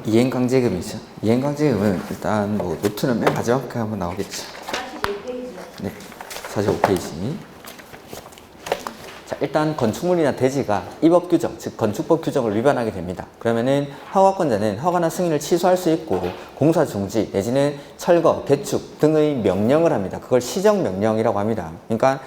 이행강제금이죠. 이행강제금은 일단 뭐 노트는 맨 마지막에 한번 나오겠죠. 네, 45페이지. 자, 일단 건축물이나 대지가 이 법 규정, 즉 건축법 규정을 위반하게 됩니다. 그러면은 허가권자는 허가나 승인을 취소할 수 있고 공사 중지 내지는 철거, 개축 등의 명령을 합니다. 그걸 시정명령이라고 합니다. 그러니까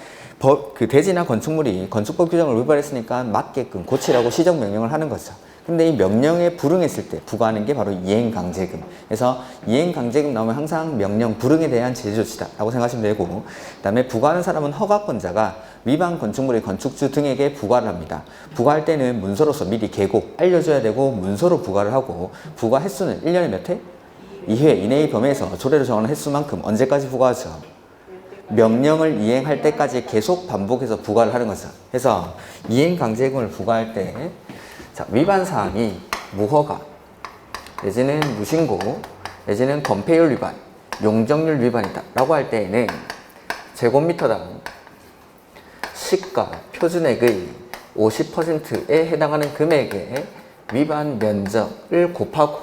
그 대지나 건축물이 건축법 규정을 위반했으니까 맞게끔 고치라고 시정명령을 하는 거죠. 근데 이 명령에 불응했을 때 부과하는 게 바로 이행강제금. 그래서 이행강제금 나오면 항상 명령 불응에 대한 제재조치다 라고 생각하시면 되고, 그 다음에 부과하는 사람은 허가권자가 위반 건축물의 건축주 등에게 부과를 합니다. 부과할 때는 문서로서 미리 계곡 알려줘야 되고 문서로 부과를 하고, 부과 횟수는 1년에 몇 회? 2회 이내의 범위에서 조례로 정하는 횟수만큼 언제까지 부과하죠? 명령을 이행할 때까지 계속 반복해서 부과를 하는 거죠. 그래서 이행강제금을 부과할 때 자, 위반 사항이 무허가, 내지는 무신고, 내지는 건폐율 위반, 용적률 위반이다 라고 할 때에는 제곱미터당 시가 표준액의 50%에 해당하는 금액의 위반 면적을 곱하고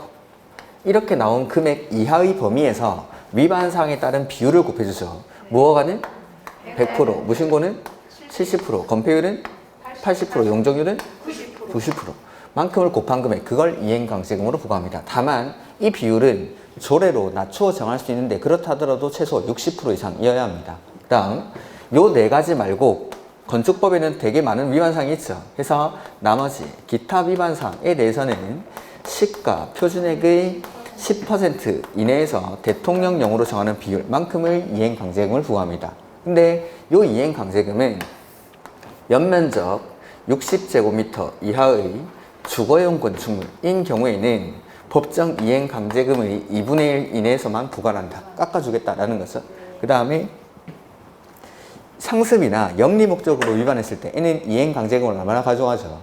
이렇게 나온 금액 이하의 범위에서 위반 사항에 따른 비율을 곱해주죠. 무허가는 100%, 무신고는 70%, 건폐율은 80%, 용적률은 90% 만큼을 곱한 금액, 그걸 이행강제금으로 부과합니다. 다만 이 비율은 조례로 낮추어 정할 수 있는데 그렇다 하더라도 최소 60% 이상이어야 합니다. 그 다음 요 네 가지 말고 건축법에는 되게 많은 위반사항이 있죠. 그래서 나머지 기타 위반사항에 대해서는 시가 표준액의 10% 이내에서 대통령령으로 정하는 비율만큼을 이행강제금을 부과합니다. 근데 요 이행강제금은 연면적 60제곱미터 이하의 주거용 건축물인 경우에는 법정 이행강제금의 2분의 1 이내에서만 부과한다. 깎아주겠다라는 거죠. 그 다음에 상습이나 영리 목적으로 위반했을 때에는 이행강제금을 얼마나 가중하죠?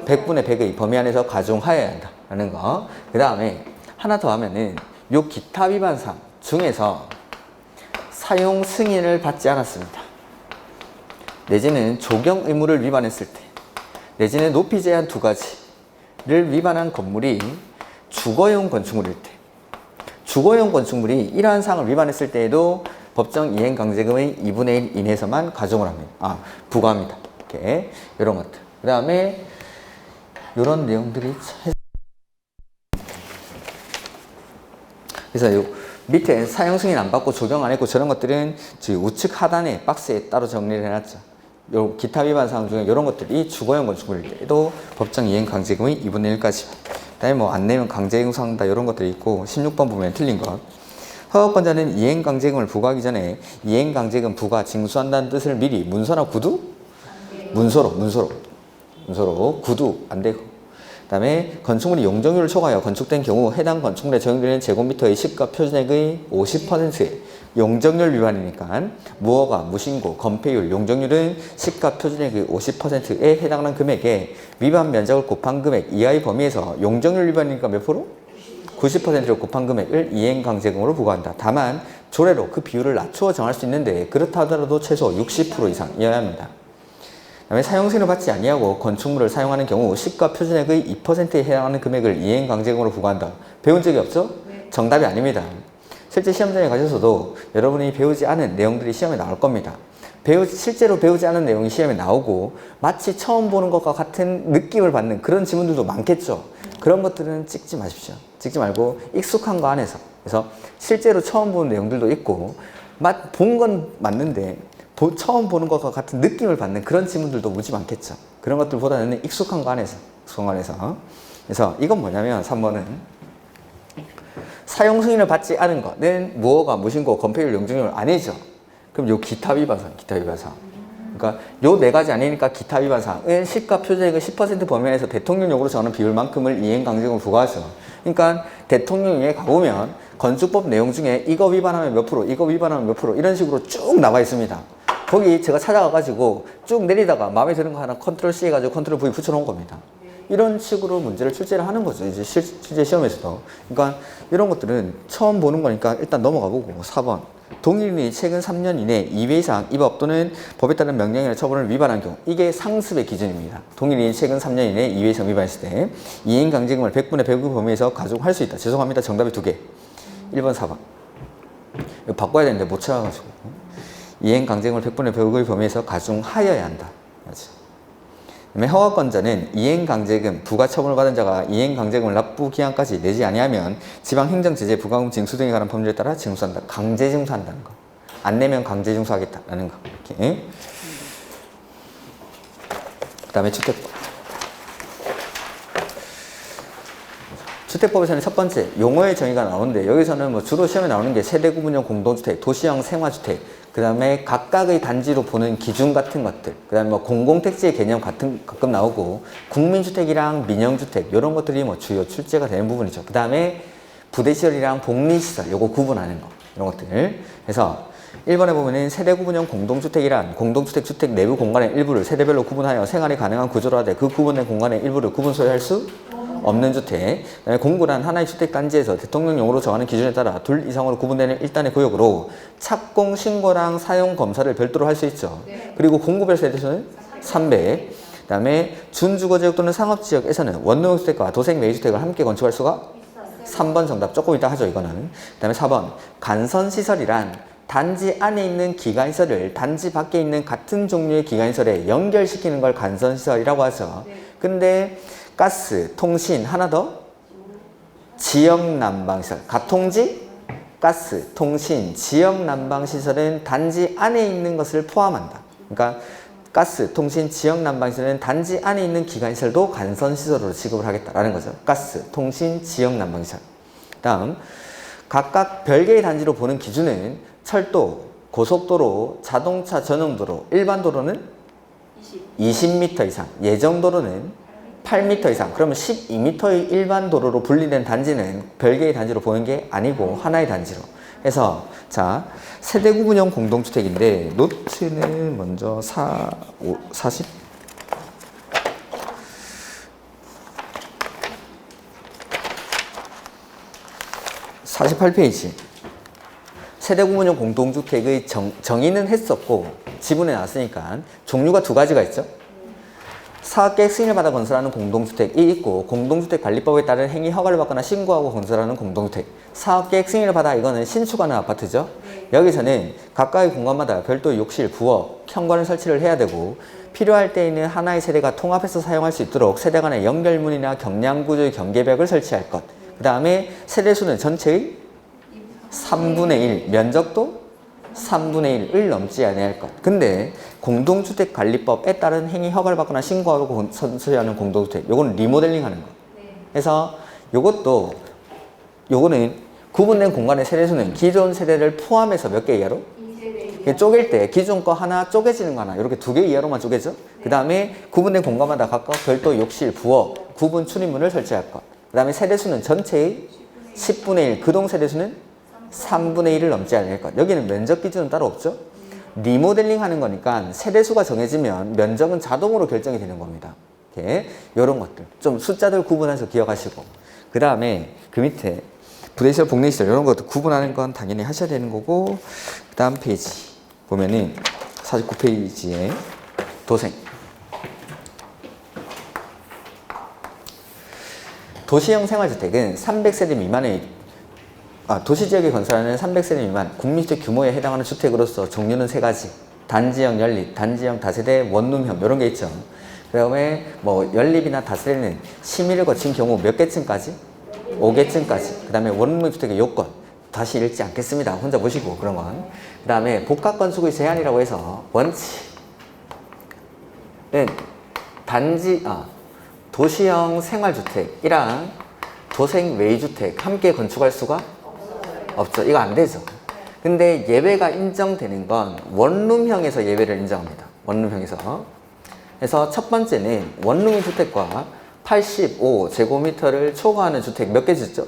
100분의 100의 범위 안에서 가중하여야 한다라는 거. 그 다음에 하나 더 하면은 요 기타 위반사항 중에서 사용 승인을 받지 않았습니다. 내지는 조경 의무를 위반했을 때, 내지는 높이 제한 2가지를 위반한 건물이 주거용 건축물일 때, 주거용 건축물이 이러한 사항을 위반했을 때에도 법정 이행강제금의 2분의 1 이내에서만 가중을 합니다. 부과합니다. 이렇게 이런 것들. 그 다음에 이런 내용들이 그래서 요 밑에 사용 승인 안 받고 조경 안 했고 저런 것들은 우측 하단에 박스에 따로 정리를 해놨죠. 요 기타 위반 사항 중에 이런 것들이 주거용 건축물일 때도 법정 이행 강제금의 2분의 1까지. 그다음에 뭐 안 내면 강제 행사한다 이런 것들이 있고 16번 보면 틀린 것. 허가권자는 이행 강제금을 부과하기 전에 이행 강제금 부과 징수한다는 뜻을 미리 문서나 구두? 문서로 구두 안 되고. 그다음에 건축물이 용적률을 초과하여 건축된 경우 해당 건축물에 적용되는 제곱미터의 시가 표준액의 50%의 용적률 위반이니까 무허가, 무신고, 건폐율, 용적률은 시가 표준액의 50%에 해당하는 금액에 위반 면적을 곱한 금액 이하의 범위에서 용적률 위반이니까 몇 프로? 90%를 곱한 금액을 이행강제금으로 부과한다. 다만 조례로 그 비율을 낮추어 정할 수 있는데 그렇다 하더라도 최소 60% 이상이어야 합니다. 그다음에 사용승인을 받지 아니하고 건축물을 사용하는 경우 시가 표준액의 2%에 해당하는 금액을 이행강제금으로 부과한다. 배운 적이 없죠? 네. 정답이 아닙니다. 실제 시험장에 가셔서도 여러분이 배우지 않은 내용들이 시험에 나올 겁니다. 실제로 배우지 않은 내용이 시험에 나오고 마치 처음 보는 것과 같은 느낌을 받는 그런 지문들도 많겠죠. 그런 것들은 찍지 마십시오. 찍지 말고 익숙한 거 안에서. 그래서 실제로 처음 보는 내용들도 있고 본 건 맞는데 처음 보는 것과 같은 느낌을 받는 그런 지문들도 무지 많겠죠. 그런 것들보다는 익숙한 거 안에서. 그래서 이건 뭐냐면 3번은 사용 승인을 받지 않은 거는 무허가, 무신고, 건폐율, 용적률 아니죠. 그럼 요 기타 위반사항. 그러니까 요 네 가지 아니니까 기타 위반사항은 시가 표준액의 10% 범위 내에서 대통령령으로 정하는 비율만큼을 이행강제금을 부과하죠. 그러니까 대통령령에 가보면 건축법 내용 중에 이거 위반하면 몇 프로, 이거 위반하면 몇 프로 이런 식으로 쭉 나와 있습니다. 거기 제가 찾아가가지고 쭉 내리다가 마음에 드는 거 하나 컨트롤 C 해가지고 컨트롤 V 붙여놓은 겁니다. 이런 식으로 문제를 출제를 하는 거죠. 이제 실제 시험에서도. 그러니까 이런 것들은 처음 보는 거니까 일단 넘어가 보고 4번. 동일인이 최근 3년 이내 2회 이상 이 법 또는 법에 따른 명령이나 처분을 위반한 경우 이게 상습의 기준입니다. 동일인이 최근 3년 이내 2회 이상 위반했을 때 이행 강제금을 100분의 100의 범위에서 가중할 수 있다. 죄송합니다. 정답이 2개. 1번, 4번. 이거 바꿔야 되는데 못 찾아가지고. 이행 강제금을 100분의 100의 범위에서 가중하여야 한다. 맞지? 그다음에 허가권자는 이행강제금 부가처분을 받은 자가 이행강제금을 납부 기한까지 내지 아니하면 지방행정제재 부과금 징수 등에 관한 법률에 따라 징수한다. 강제징수한다는 거. 안 내면 강제징수하겠다라는 거. 이렇게. 그 다음에 주택법. 주택법에서는 첫 번째 용어의 정의가 나오는데 여기서는 뭐 주로 시험에 나오는 게 세대구분형 공동주택, 도시형 생활주택, 그 다음에 각각의 단지로 보는 기준 같은 것들, 그 다음에 뭐 공공택지의 개념 가끔 나오고 국민주택이랑 민영주택 이런 것들이 뭐 주요 출제가 되는 부분이죠. 그 다음에 부대시설이랑 복리시설 요거 구분하는 거 이런 것들. 그래서 1번에 보면은 세대구분형 공동주택이란 공동주택 주택 내부 공간의 일부를 세대별로 구분하여 생활이 가능한 구조로 하되 그 구분된 공간의 일부를 구분 소유할 수 없는 주택. 그다음에 공구란 하나의 주택단지에서 대통령령으로 정하는 기준에 따라 둘 이상으로 구분되는 일단의 구역으로 착공 신고랑 사용 검사를 별도로 할 수 있죠. 그리고 공구별 세대수는 300. 그다음에 준주거지역 또는 상업지역에서는 원룸형 주택과 도생 매주택을 함께 건축할 수가 3번 정답. 조금 이따 하죠 이거는. 그다음에 4번 간선시설이란 단지 안에 있는 기관시설을 단지 밖에 있는 같은 종류의 기관시설에 연결시키는 걸 간선시설이라고 하죠. 근데 가스, 통신, 하나 더 지역난방시설. 가통지, 가스, 통신, 지역난방시설은 단지 안에 있는 것을 포함한다. 그러니까 가스, 통신, 지역난방시설은 단지 안에 있는 기관시설도 간선시설으로 취급을 하겠다라는 거죠. 가스, 통신, 지역난방시설. 다음 각각 별개의 단지로 보는 기준은 철도, 고속도로, 자동차 전용도로, 일반도로는 20m 이상, 예정도로는 8m 이상, 그러면 12m의 일반 도로로 분리된 단지는 별개의 단지로 보는 게 아니고 하나의 단지로 해서 자 세대구분형 공동주택인데 노트는 먼저 40 48페이지 세대구분형 공동주택의 정의는 했었고 지분에 나왔으니까 종류가 두 가지가 있죠. 사업계획 승인을 받아 건설하는 공동주택이 있고 공동주택관리법에 따른 행위 허가를 받거나 신고하고 건설하는 공동주택. 사업계획 승인을 받아 이거는 신축하는 아파트죠. 여기서는 각각의 공간마다 별도 욕실, 부엌, 현관을 설치를 해야 되고 필요할 때에는 하나의 세대가 통합해서 사용할 수 있도록 세대 간의 연결문이나 경량구조의 경계벽을 설치할 것. 그 다음에 세대수는 전체의 3분의 1, 면적도 3분의 1을 넘지 않아야 할 것. 근데 공동주택관리법에 따른 행위 허가를 받거나 신고하고 건설하는 공동주택, 요거는 리모델링 하는 거. 그래서 요거는 구분된 공간의 세대수는 기존 세대를 포함해서 몇 개 이하로? 2세대. 쪼갤 때 기존 거 하나 쪼개지는 거 하나 이렇게 2개 이하로만 쪼개죠. 그 다음에 구분된 공간마다 각각 별도 욕실, 부엌, 구분 출입문을 설치할 것. 그 다음에 세대수는 전체의 10분의 1, 그동 세대수는 3분의 1을 넘지 않을 것. 여기는 면적 기준은 따로 없죠. 리모델링 하는 거니까 세대수가 정해지면 면적은 자동으로 결정이 되는 겁니다. 이렇게 이런 것들 좀 숫자들 구분해서 기억하시고 그 다음에 그 밑에 부대시설, 복리시설 이런 것도 구분하는 건 당연히 하셔야 되는 거고 그 다음 페이지 보면은 49페이지에 도생 도시형 생활주택은 300세대 미만의 도시지역에 건설하는 300세대 미만 국민주택 규모에 해당하는 주택으로서 종류는 3가지. 단지형 연립, 단지형 다세대, 원룸형 이런 게 있죠. 그 다음에 뭐 연립이나 다세대는 심의를 거친 경우 몇 개층까지? 5개층까지. 그 다음에 원룸 주택의 요건 다시 읽지 않겠습니다. 혼자 보시고 그런 건. 그 다음에 복합건축의 제한이라고 해서 원칙은 도시형 생활주택이랑 도생 외주택 함께 건축할 수가 없죠. 이거 안 되죠. 근데 예외가 인정되는 건 원룸형에서 예외를 인정합니다. 원룸형에서. 그래서 첫 번째는 원룸 주택과 85제곱미터를 초과하는 주택 몇 개 짓죠?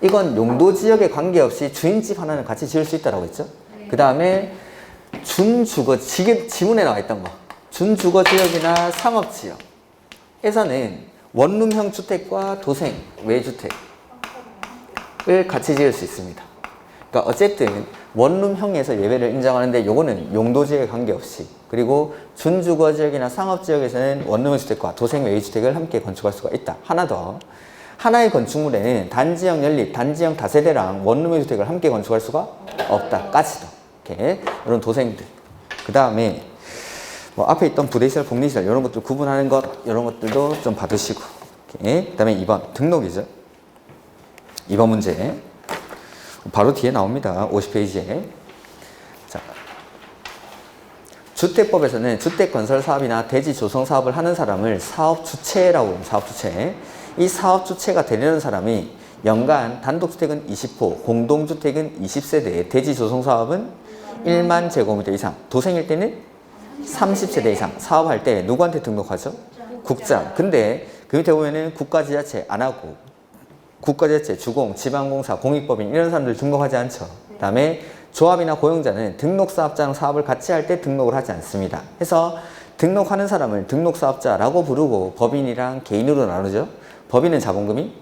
이건 용도 지역에 관계없이 주인집 하나는 같이 지을 수 있다고 했죠. 그 다음에 준주거 지문에 나와 있던 거. 준주거 지역이나 상업 지역. 해서는 원룸형 주택과 도생 외주택을 같이 지을 수 있습니다. 그러니까 어쨌든 원룸형에서 예외를 인정하는데 요거는 용도지역에 관계없이, 그리고 준주거지역이나 상업지역에서는 원룸형 주택과 도생 외주택을 함께 건축할 수가 있다. 하나 더, 하나의 건축물에는 단지형 연립, 단지형 다세대랑 원룸형 주택을 함께 건축할 수가 없다. 까지도. 이렇게 이런 도생들. 그 다음에 뭐 앞에 있던 부대시설, 복리시설 이런 것들 구분하는 것, 이런 것들도 좀 봐두시고. 그 다음에 2번 등록이죠. 2번 문제 바로 뒤에 나옵니다. 50페이지에. 자, 주택법에서는 주택건설 사업이나 대지 조성 사업을 하는 사람을 사업주체라고 합니다. 사업주체. 이 사업주체가 되려는 사람이 연간 단독주택은 20호, 공동주택은 20세대, 대지 조성 사업은 1만 제곱미터 이상, 도생일 때는 30세대 이상 사업할 때 누구한테 등록하죠? 국장. 근데 그 밑에 보면은 국가지자체 안 하고, 국가지자체, 주공, 지방공사, 공익법인 이런 사람들 등록하지 않죠. 그 다음에 조합이나 고용자는 등록사업자랑 사업을 같이 할 때 등록을 하지 않습니다. 해서 등록하는 사람을 등록사업자라고 부르고 법인이랑 개인으로 나누죠. 법인은 자본금이,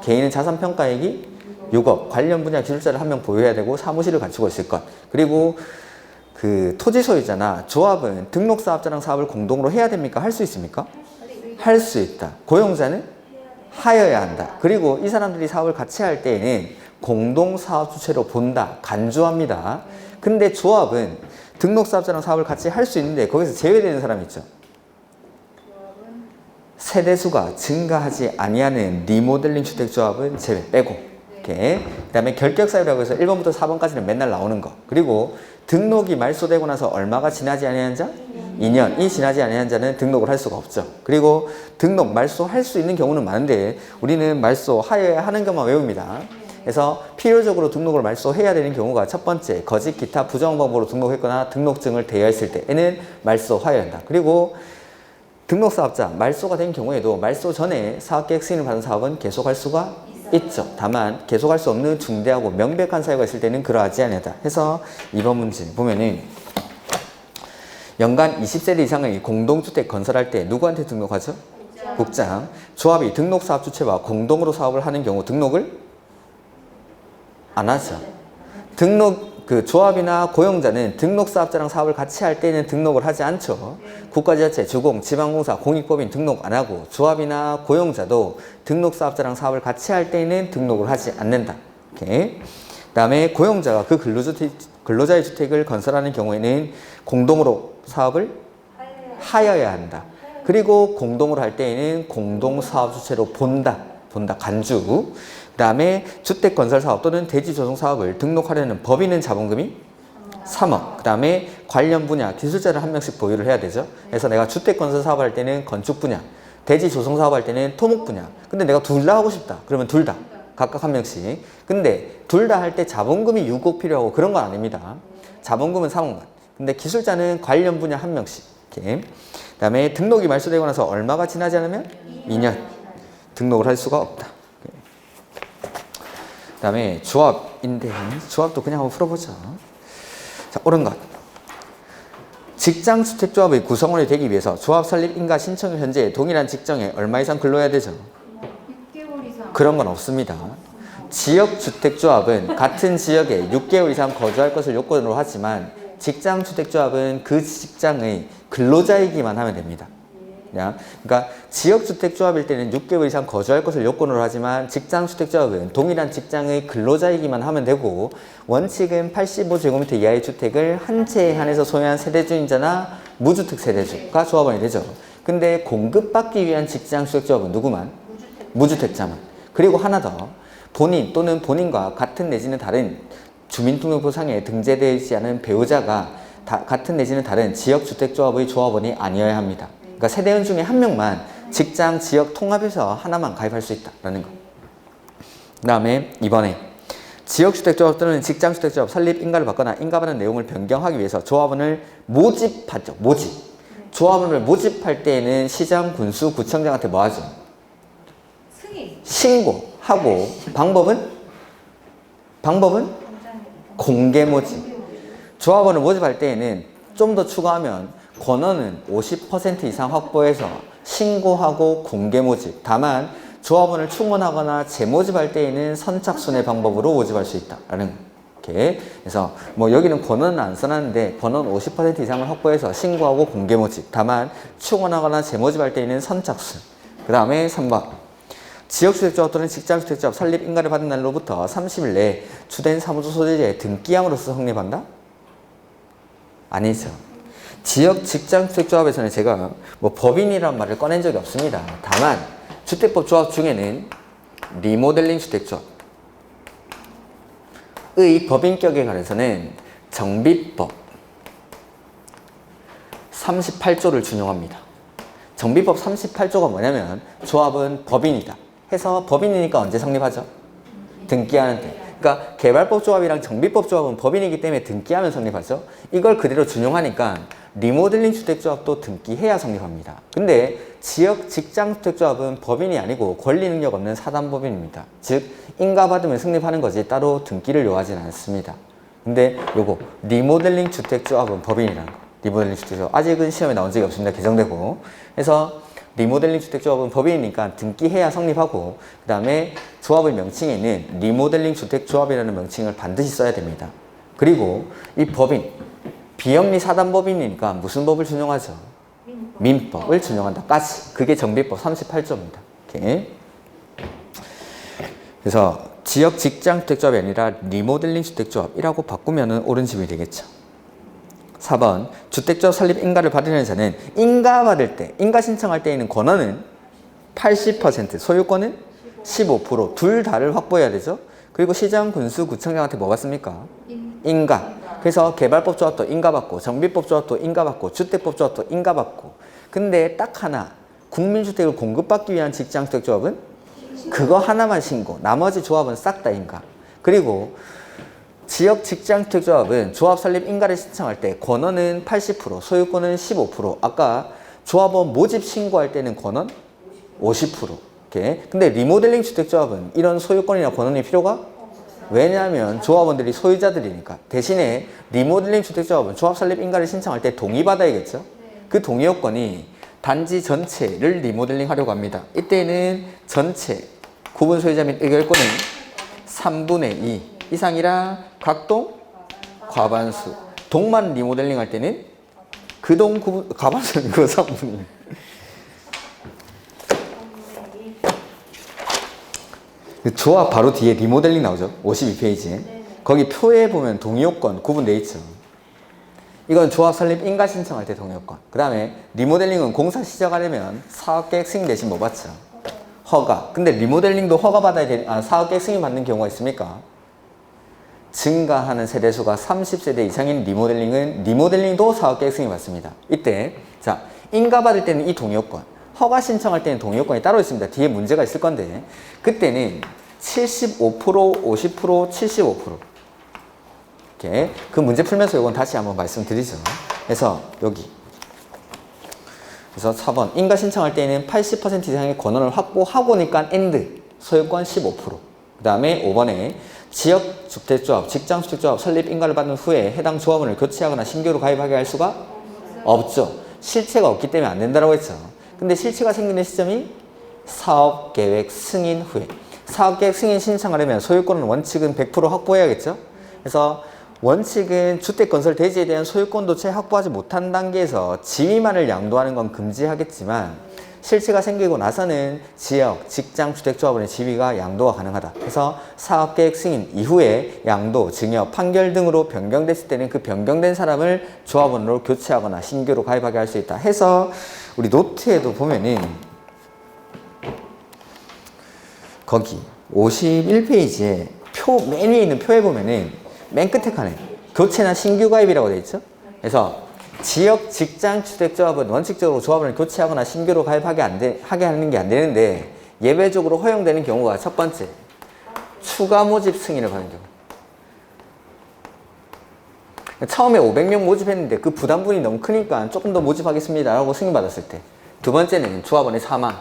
개인은 자산평가액이 6억, 관련 분야 기술자를 한 명 보유해야 되고 사무실을 갖추고 있을 것. 그리고 그 토지 소유자나 조합은 등록사업자랑 사업을 공동으로 해야 됩니까? 할 수 있습니까? 할 수 있다. 고용자는 하여야 한다. 그리고 이 사람들이 사업을 같이 할 때에는 공동사업 주체로 본다. 간주합니다. 근데 조합은 등록사업자랑 사업을 같이 할 수 있는데 거기서 제외되는 사람이 있죠. 세대수가 증가하지 아니하는 리모델링 주택조합은 제외 빼고. 이렇게. 그 다음에 결격사유라고 해서 1번부터 4번까지는 맨날 나오는 거. 그리고 등록이 말소되고 나서 얼마가 지나지 아니한 자? 2년이 지나지 아니한 자는 등록을 할 수가 없죠. 그리고 등록 말소할 수 있는 경우는 많은데 우리는 말소하여야 하는 것만 외웁니다. 그래서 필요적으로 등록을 말소해야 되는 경우가 첫 번째, 거짓 기타 부정 방법으로 등록했거나 등록증을 대여했을 때에는 말소하여야 한다. 그리고 등록사업자 말소가 된 경우에도 말소 전에 사업계획 승인을 받은 사업은 계속할 수가 있죠. 다만 계속할 수 없는 중대하고 명백한 사유가 있을 때는 그러하지 않다. 해서 이번 문제 보면은 연간 20세대 이상의 공동주택 건설할 때 누구한테 등록하죠? 국장. 조합이 등록사업 주체와 공동으로 사업을 하는 경우 등록을 안 하죠. 그 조합이나 고용자는 등록사업자랑 사업을 같이 할 때는 등록을 하지 않죠. 국가지자체, 주공, 지방공사, 공익법인 등록 안 하고 조합이나 고용자도 등록사업자랑 사업을 같이 할 때는 등록을 하지 않는다. 이렇게. 그 다음에 고용자가 그 근로자의 주택을 건설하는 경우에는 공동으로 사업을 하여야 한다. 그리고 공동으로 할 때에는 공동사업 주체로 본다. 간주. 그 다음에 주택건설사업 또는 대지조성사업을 등록하려는 법인은 자본금이 3억. 그 다음에 관련 분야 기술자를 한 명씩 보유를 해야 되죠. 그래서 내가 주택건설사업 할 때는 건축 분야, 대지조성사업 할 때는 토목 분야. 근데 내가 둘 다 하고 싶다. 그러면 둘 다. 각각 한 명씩. 근데 둘 다 할 때 자본금이 6억 필요하고 그런 건 아닙니다. 자본금은 3억만. 근데 기술자는 관련 분야 한 명씩. 이렇게. 그 다음에 등록이 말소되고 나서 얼마가 지나지 않으면 2년. 등록을 할 수가 없다. 그 다음에 조합인데 조합도 그냥 한번 풀어보자. 자, 옳은 것. 직장주택조합의 구성원이 되기 위해서 조합 설립 인가 신청일 현재 동일한 직장에 얼마 이상 근로해야 되죠? 6개월 이상. 그런 건 없습니다. 지역주택조합은 같은 지역에 6개월 이상 거주할 것을 요건으로 하지만 직장주택조합은 그 직장의 근로자이기만 하면 됩니다. 그러니까 지역주택조합일 때는 6개월 이상 거주할 것을 요건으로 하지만 직장주택조합은 동일한 직장의 근로자이기만 하면 되고 원칙은 85제곱미터 이하의 주택을 한 채에 한해서 소유한 세대주인자나 무주택 세대주가 조합원이 되죠. 근데 공급받기 위한 직장주택조합은 누구만? 무주택자만. 그리고 하나 더, 본인 또는 본인과 같은 내지는 다른 주민등록부상에 등재되지 않은 배우자가 같은 내지는 다른 지역주택조합의 조합원이 아니어야 합니다. 그러니까 세대원 중에 한 명만 직장, 지역 통합해서 하나만 가입할 수 있다라는 거. 그 다음에 이번에 지역주택조합 또는 직장주택조합 설립 인가를 받거나 인가받은 내용을 변경하기 위해서 조합원을 모집하죠. 조합원을 모집할 때에는 시장, 군수, 구청장한테 뭐 하죠? 신고하고 방법은 공개 모집. 조합원을 모집할 때에는 좀 더 추가하면 권한은 50% 이상 확보해서 신고하고 공개 모집. 다만 조합원을 충원하거나 재모집할 때에는 선착순의 방법으로 모집할 수 있다라는 게. 그래서 뭐 여기는 권한은 안 써놨는데 권한 50% 이상을 확보해서 신고하고 공개 모집. 다만 충원하거나 재모집할 때에는 선착순. 그 다음에 3번. 지역주택조합 또는 직장주택조합 설립 인가를 받은 날로부터 30일 내에 주된 사무소 소재지의 등기함으로써 성립한다? 아니죠. 지역 직장주택조합에서는 제가 뭐 법인이란 말을 꺼낸 적이 없습니다. 다만 주택법 조합 중에는 리모델링 주택조합의 법인격에 관해서는 정비법 38조를 준용합니다. 정비법 38조가 뭐냐면 조합은 법인이다 해서 법인이니까 언제 성립하죠? 등기하는 때. 그러니까 개발법 조합이랑 정비법 조합은 법인이기 때문에 등기하면 성립하죠. 이걸 그대로 준용하니까 리모델링 주택조합도 등기해야 성립합니다. 근데 지역 직장주택조합은 법인이 아니고 권리 능력 없는 사단법인입니다. 즉 인가받으면 성립하는 거지 따로 등기를 요하지는 않습니다. 근데 요거 리모델링 주택조합은 법인이라는 거. 리모델링 주택조합 아직은 시험에 나온 적이 없습니다. 개정되고. 그래서 리모델링 주택조합은 법인이니까 등기해야 성립하고 그 다음에 조합의 명칭에는 리모델링 주택조합이라는 명칭을 반드시 써야 됩니다. 그리고 이 법인 비영리 사단법인이니까 무슨 법을 준용하죠? 민법을 준용한다까지. 그게 정비법 38조입니다. 이렇게. 그래서 지역 직장주택조합이 아니라 리모델링 주택조합이라고 바꾸면 옳은 집이 되겠죠. 4번 주택조합 설립 인가를 받으려는 자는 인가 받을 때, 인가 신청할 때에는 권한은 80%, 소유권은 15%, 둘 다를 확보해야 되죠. 그리고 시장, 군수, 구청장한테 뭐 받습니까? 인가. 그래서 개발법 조합도 인가받고, 정비법 조합도 인가받고, 주택법 조합도 인가받고. 근데 딱 하나, 국민주택을 공급받기 위한 직장주택조합은 그거 하나만 신고, 나머지 조합은 싹 다 인가. 그리고 지역 직장주택조합은 조합 설립 인가를 신청할 때 권한은 80%, 소유권은 15%. 아까 조합원 모집 신고할 때는 권한 50%. 이렇게. 근데 리모델링 주택조합은 이런 소유권이나 권한이 필요가? 왜냐하면 조합원들이 소유자들이니까. 대신에 리모델링 주택조합은 조합 설립 인가를 신청할 때 동의받아야겠죠? 그 동의 요건이 단지 전체를 리모델링 하려고 합니다. 이때는 전체 구분 소유자 및 의결권은 3분의 2 이상이라 각동 과반수. 동만 리모델링 할 때는 그 동 구분 과반수는 그 3분의 2. 조합 바로 뒤에 리모델링 나오죠. 52페이지에. 거기 표에 보면 동의요건 구분되어 있죠. 이건 조합 설립 인가 신청할 때 동의요건. 그 다음에 리모델링은 공사 시작하려면 사업계획 승인 대신 뭐 받죠? 허가. 근데 리모델링도 허가 받아야 돼. 사업계획 승인 받는 경우가 있습니까? 증가하는 세대수가 30세대 이상인 리모델링은 리모델링도 사업계획 승인 받습니다. 이때 자 인가 받을 때는 이 동의요건, 허가 신청할 때는 동의요건이 따로 있습니다. 뒤에 문제가 있을 건데 그때는 75%, 50%, 75% 이렇게 그 문제 풀면서 이건 다시 한번 말씀드리죠. 그래서 여기 그래서 4번 인가 신청할 때는 80% 이상의 권한을 확보하고니까 AND 소유권 15%. 그 다음에 5번에 지역주택조합, 직장주택조합 설립 인가를 받은 후에 해당 조합원을 교체하거나 신규로 가입하게 할 수가 없죠. 실체가 없기 때문에 안 된다고 했죠. 근데 실체가 생기는 시점이 사업계획 승인 후에. 사업계획 승인 신청하려면 소유권은 원칙은 100% 확보해야겠죠. 그래서 원칙은 주택건설 대지에 대한 소유권도 채 확보하지 못한 단계에서 지위만을 양도하는 건 금지하겠지만 실체가 생기고 나서는 지역, 직장, 주택조합원의 지위가 양도가 가능하다. 그래서 사업계획 승인 이후에 양도, 증여, 판결 등으로 변경됐을 때는 그 변경된 사람을 조합원으로 교체하거나 신규로 가입하게 할 수 있다. 해서 우리 노트에도 보면은 거기 51페이지에 맨 위에 있는 표에 보면은 맨 끝에 칸에 교체나 신규 가입이라고 되어 있죠. 그래서 지역 직장 주택조합은 원칙적으로 조합원을 교체하거나 신규로 가입하게 하는 게 안 되는데 예외적으로 허용되는 경우가 첫 번째 추가 모집 승인을 받는 경우. 처음에 500명 모집했는데 그 부담분이 너무 크니까 조금 더 모집하겠습니다 라고 승인 받았을 때. 두 번째는 조합원의 사망.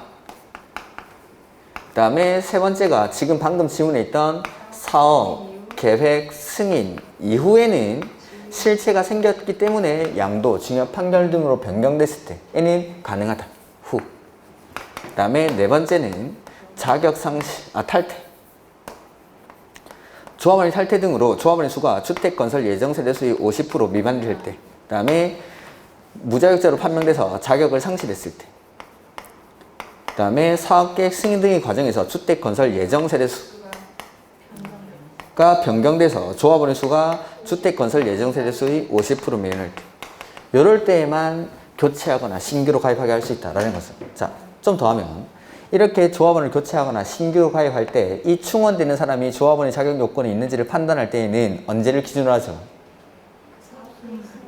그 다음에 세 번째가 지금 방금 질문에 있던 사업 계획 승인 이후에는 실체가 생겼기 때문에 양도, 증여, 판결 등으로 변경됐을 때에는 가능하다. 후. 그 다음에 네 번째는 자격 상실, 탈퇴. 조합원이 탈퇴 등으로 조합원의 수가 주택 건설 예정 세대 수의 50% 미만될 때, 그 다음에 무자격자로 판명돼서 자격을 상실했을 때, 그 다음에 사업계획 승인 등의 과정에서 주택 건설 예정 세대 수가 변경돼서 조합원의 수가 주택 건설 예정 세대 수의 50% 미만일 때, 이럴 때에만 교체하거나 신규로 가입하게 할 수 있다라는 것을. 자, 좀 더 하면 이렇게 조합원을 교체하거나 신규로 가입할 때 이 충원되는 사람이 조합원의 자격 요건이 있는지를 판단할 때에는 언제를 기준으로 하죠?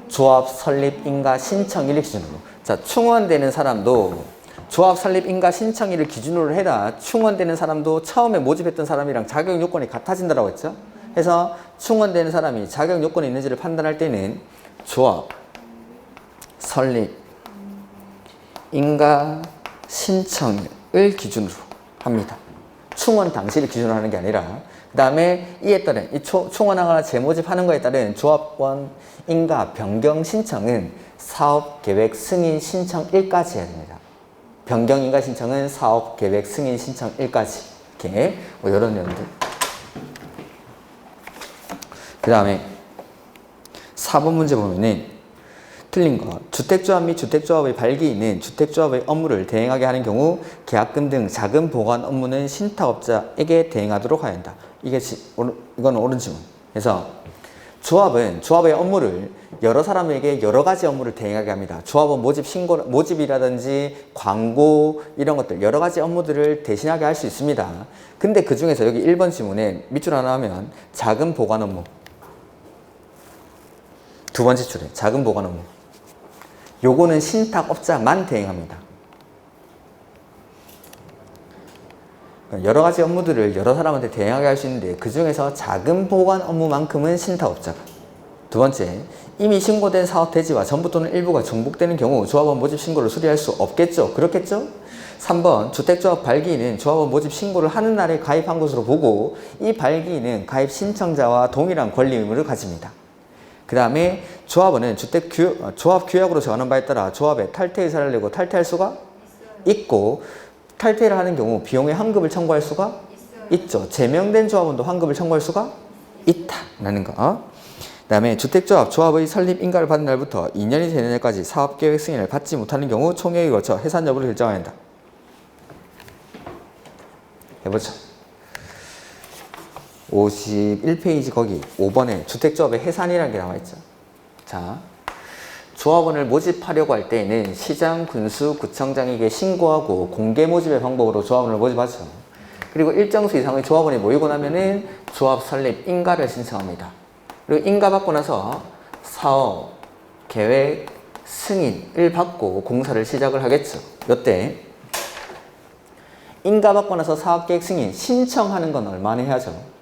조합 설립 인가 신청일을 기준으로. 자, 충원되는 사람도 조합 설립 인가 신청일을 기준으로 해라. 충원되는 사람도 처음에 모집했던 사람이랑 자격 요건이 같아진다라고 했죠. 해서 충원되는 사람이 자격 요건이 있는지를 판단할 때는 조합 설립 인가 신청을 기준으로 합니다. 충원 당시를 기준으로 하는 게 아니라, 그 다음에 이에 따른 이 충원하거나 재모집하는 것에 따른 조합원 인가 변경 신청은 사업계획 승인 신청일까지 해야 됩니다. 변경 인가 신청은 사업계획 승인 신청일까지. 이렇게 뭐 이런 내용들. 그 다음에 4번 문제 보면은 틀린 거. 주택조합 및 주택조합의 발기인은 주택조합의 업무를 대행하게 하는 경우 계약금 등 자금 보관 업무는 신탁업자에게 대행하도록 하여야 한다. 이건 옳은 질문. 그래서 조합은 조합의 업무를 여러 사람에게 여러 가지 업무를 대행하게 합니다. 조합은 모집이라든지 광고 이런 것들 여러 가지 업무들을 대신하게 할 수 있습니다. 근데 그 중에서 여기 1번 지문에 밑줄 하나 하면 자금 보관 업무. 두 번째 줄에 자금 보관 업무. 요거는 신탁업자만 대행합니다. 여러 가지 업무들을 여러 사람한테 대행하게 할 수 있는데 그 중에서 자금 보관 업무만큼은 신탁업자가. 두 번째, 이미 신고된 사업 대지와 전부 또는 일부가 중복되는 경우 조합원 모집 신고를 수리할 수 없겠죠? 그렇겠죠? 3번, 주택조합 발기인은 조합원 모집 신고를 하는 날에 가입한 것으로 보고 이 발기인은 가입 신청자와 동일한 권리 의무를 가집니다. 그 다음에 조합원은 조합 규약으로 정하는 바에 따라 조합에 탈퇴 의사를 내고 탈퇴할 수가 있고, 탈퇴를 하는 경우 비용의 환급을 청구할 수가 있죠. 제명된 조합원도 환급을 청구할 수가 있다라는 거. 그 다음에 주택조합, 조합의 설립 인가를 받은 날부터 2년이 되는 날까지 사업계획 승인을 받지 못하는 경우 총회에 거쳐 해산 여부를 결정해야 한다. 해보자. 51페이지 거기 5번에 주택조합의 해산이라는 게 나와있죠. 자, 조합원을 모집하려고 할 때에는 시장, 군수, 구청장에게 신고하고 공개 모집의 방법으로 조합원을 모집하죠. 그리고 일정 수 이상의 조합원이 모이고 나면은 조합 설립 인가를 신청합니다. 그리고 인가 받고 나서 사업, 계획, 승인을 받고 공사를 시작을 하겠죠. 이때 인가 받고 나서 사업계획 승인 신청하는 건 얼마나 해야죠?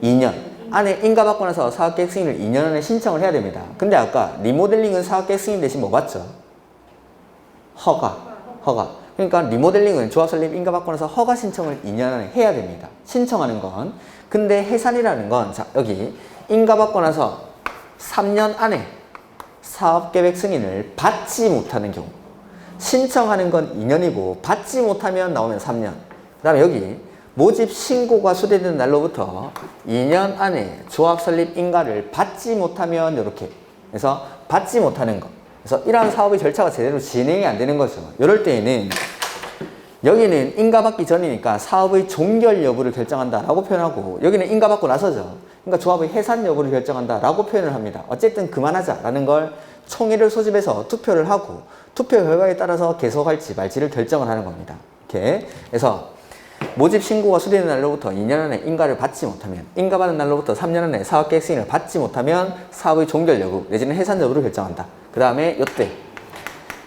2년 안에 인가 받고 나서 사업계획 승인을 2년 안에 신청을 해야 됩니다. 근데 아까 리모델링은 사업계획 승인 대신 뭐 받죠? 허가. 그러니까 리모델링은 조합 설립 인가 받고 나서 허가 신청을 2년 안에 해야 됩니다. 신청하는 건. 근데 해산이라는 건, 자, 여기 인가 받고 나서 3년 안에 사업계획 승인을 받지 못하는 경우, 신청하는 건 2년이고 받지 못하면 나오면 3년. 그 다음에 여기 모집 신고가 수리되는 날로부터 2년 안에 조합 설립 인가를 받지 못하면 이렇게. 그래서 받지 못하는 거. 그래서 이러한 사업의 절차가 제대로 진행이 안 되는 거죠. 이럴 때에는 여기는 인가 받기 전이니까 사업의 종결 여부를 결정한다라고 표현하고, 여기는 인가 받고 나서죠. 그러니까 조합의 해산 여부를 결정한다라고 표현을 합니다. 어쨌든 그만하자라는 걸 총회를 소집해서 투표를 하고 투표 결과에 따라서 계속할지 말지를 결정을 하는 겁니다. 이렇게. 그래서 모집 신고가 수리되는 날로부터 2년 안에 인가를 받지 못하면, 인가 받은 날로부터 3년 안에 사업계획 승인을 받지 못하면 사업의 종결 여부 내지는 해산 여부를 결정한다. 그 다음에 이때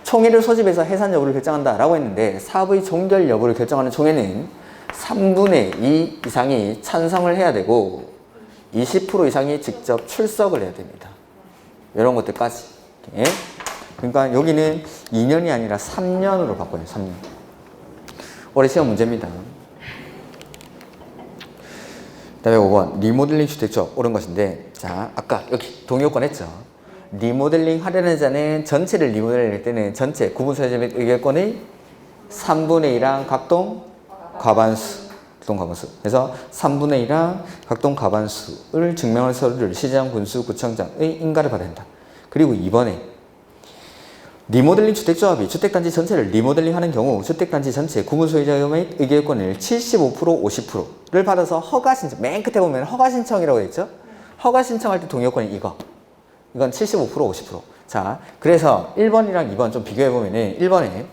총회를 소집해서 해산 여부를 결정한다 라고 했는데, 사업의 종결 여부를 결정하는 총회는 3분의 2 이상이 찬성을 해야 되고 20% 이상이 직접 출석을 해야 됩니다. 이런 것들까지. 이렇게. 그러니까 여기는 2년이 아니라 3년으로 바꿔요. 3년. 올해 시험 문제입니다. 그 다음에 5번 리모델링 주택조합 옳은 것인데, 자, 아까 여기 동의요건 했죠. 리모델링 하려는 자는 전체를 리모델링 할 때는 전체 구분소유자 및 의결권의 3분의 2랑 각동 과반수. 각동과반수. 그래서 3분의 2랑 각동과반수를 증명할 서류를 시장 군수 구청장의 인가를 받아야 된다. 그리고 2번에 리모델링 주택조합이 주택단지 전체를 리모델링하는 경우 주택단지 전체 구분 소유자 및 의결권을 75% 50%를 받아서 허가 신청, 맨 끝에 보면 허가 신청이라고 되어 있죠. 허가 신청할 때 동의요건이 이건 75% 50%. 자, 그래서 1번이랑 2번 좀 비교해 보면은 1번에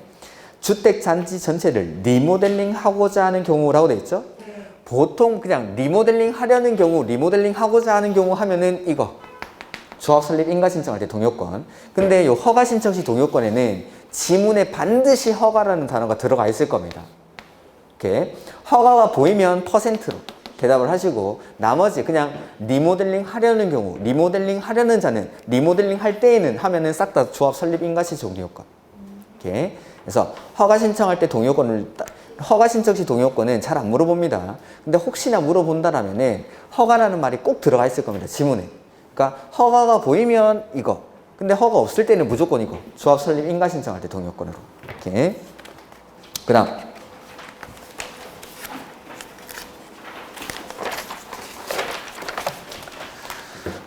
주택단지 전체를 리모델링 하고자 하는 경우라고 되어 있죠. 보통 그냥 리모델링 하려는 경우, 리모델링 하고자 하는 경우 하면은 이거 조합 설립 인가 신청할 때 동의요건. 근데 이 허가 신청 시 동의요건에는 지문에 반드시 허가라는 단어가 들어가 있을 겁니다. 이렇게 허가가 보이면 %로 대답을 하시고, 나머지 그냥 리모델링 하려는 경우, 리모델링 하려는 자는, 리모델링 할 때에는 하면은 싹 다 조합 설립 인가 시 동의요건. 이렇게. 그래서 허가 신청할 때 허가 신청 시 동의요건은 잘 안 물어봅니다. 근데 혹시나 물어본다라면은 허가라는 말이 꼭 들어가 있을 겁니다. 지문에. 그러니까 허가가 보이면 이거. 근데 허가 없을 때는 무조건 이거. 조합 설립 인가 신청할 때 동의요건으로. 이렇게. 그다음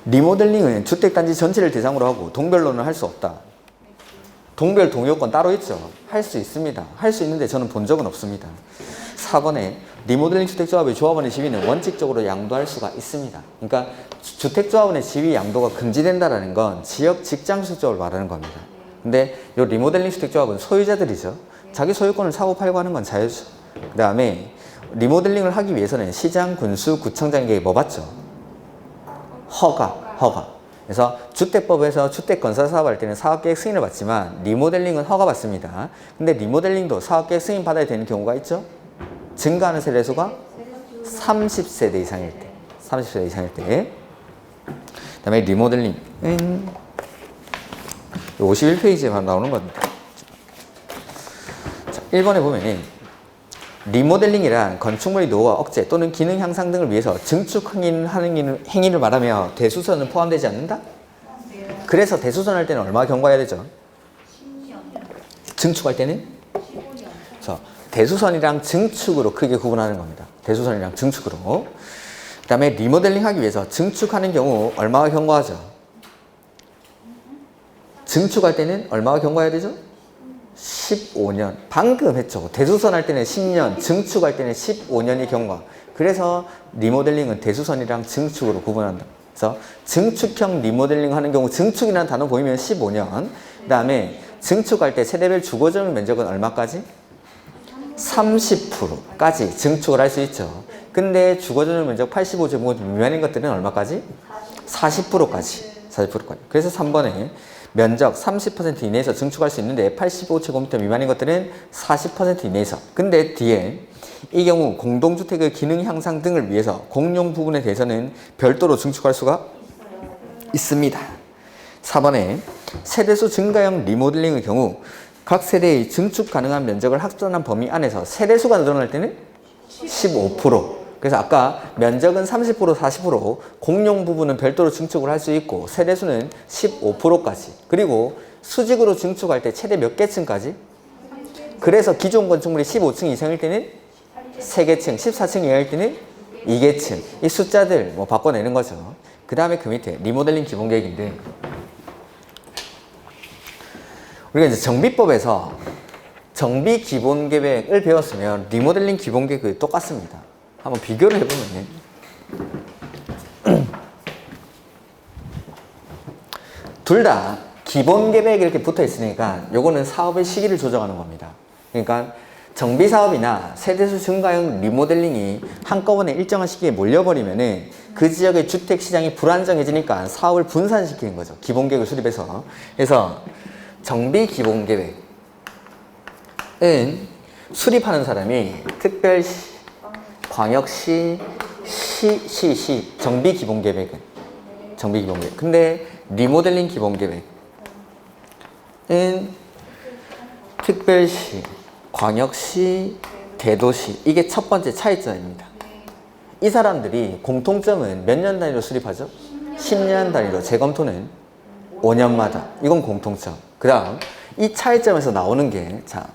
리모델링은 주택단지 전체를 대상으로 하고 동별로는 할 수 없다. 동별 동의요건 따로 있죠. 할 수 있습니다. 할 수 있는데 저는 본 적은 없습니다. 4번에 리모델링 주택조합의 조합원의 지위는 원칙적으로 양도할 수가 있습니다. 그러니까 주택조합원의 지위 양도가 금지된다는 건 지역 직장 수적을 말하는 겁니다. 근데 이 리모델링 주택조합은 소유자들이죠. 자기 소유권을 사고 팔고 하는 건 자유죠. 그 다음에 리모델링을 하기 위해서는 시장, 군수, 구청장에게 뭐 받죠? 허가. 그래서 주택법에서 주택건설 사업할 때는 사업계획 승인을 받지만 리모델링은 허가 받습니다. 근데 리모델링도 사업계획 승인 받아야 되는 경우가 있죠. 증가하는 세대수가 30세대 이상일 때. 30세대 이상일 때. 그 다음에 리모델링은 51페이지에 나오는 겁니다. 자, 1번에 보면 리모델링이란 건축물의 노후와 억제 또는 기능 향상 등을 위해서 증축 행위를 말하며 대수선은 포함되지 않는다? 그래서 대수선할 때는 얼마 경과해야 되죠? 증축할 때는? 그래서 대수선이랑 증축으로 크게 구분하는 겁니다. 대수선이랑 증축으로. 그 다음에 리모델링 하기 위해서 증축하는 경우 얼마가 경과하죠? 증축할 때는 얼마가 경과해야 되죠? 15년. 방금 했죠. 대수선 할 때는 10년, 증축할 때는 15년이 경과. 그래서 리모델링은 대수선이랑 증축으로 구분한다. 그래서 증축형 리모델링 하는 경우 증축이라는 단어 보이면 15년. 그 다음에 증축할 때 세대별 주거적 면적은 얼마까지? 30%까지 증축을 할 수 있죠. 근데 주거적 면적 85제곱미터 미만인 것들은 얼마까지? 40%까지. 40%까지. 그래서 3번에 면적 30% 이내에서 증축할 수 있는데 85제곱미터 미만인 것들은 40% 이내에서. 근데 뒤에 이 경우 공동주택의 기능 향상 등을 위해서 공용 부분에 대해서는 별도로 증축할 수가 있습니다. 4번에 세대수 증가형 리모델링의 경우 각 세대의 증축 가능한 면적을 확정한 범위 안에서 세대수가 늘어날 때는 15%. 그래서 아까 면적은 30%, 40%, 공용 부분은 별도로 증축을 할 수 있고 세대수는 15%까지. 그리고 수직으로 증축할 때 최대 몇 개층까지? 그래서 기존 건축물이 15층 이상일 때는 3개층, 14층 이하일 때는 2개층. 이 숫자들 뭐 바꿔내는 거죠. 그 다음에 그 밑에 리모델링 기본계획인데 우리가 이제 정비법에서 정비 기본계획을 배웠으면 리모델링 기본계획이 똑같습니다. 한번 비교를 해보면 둘 다 기본계획이 이렇게 붙어 있으니까 요거는 사업의 시기를 조정하는 겁니다. 그러니까 정비사업이나 세대수 증가형 리모델링이 한꺼번에 일정한 시기에 몰려버리면은 그 지역의 주택시장이 불안정해지니까 사업을 분산시키는 거죠. 기본계획을 수립해서. 그래서 정비 기본계획은 수립하는 사람이 특별시, 광역시, 시, 정비 기본계획은 정비 기본계획. 근데 리모델링 기본계획은 특별시, 광역시, 대도시. 이게 첫 번째 차이점입니다. 이 사람들이 공통점은 몇 년 단위로 수립하죠? 10년 단위로. 재검토는 5년마다. 이건 공통점. 그 다음 이 차이점에서 나오는 게 자,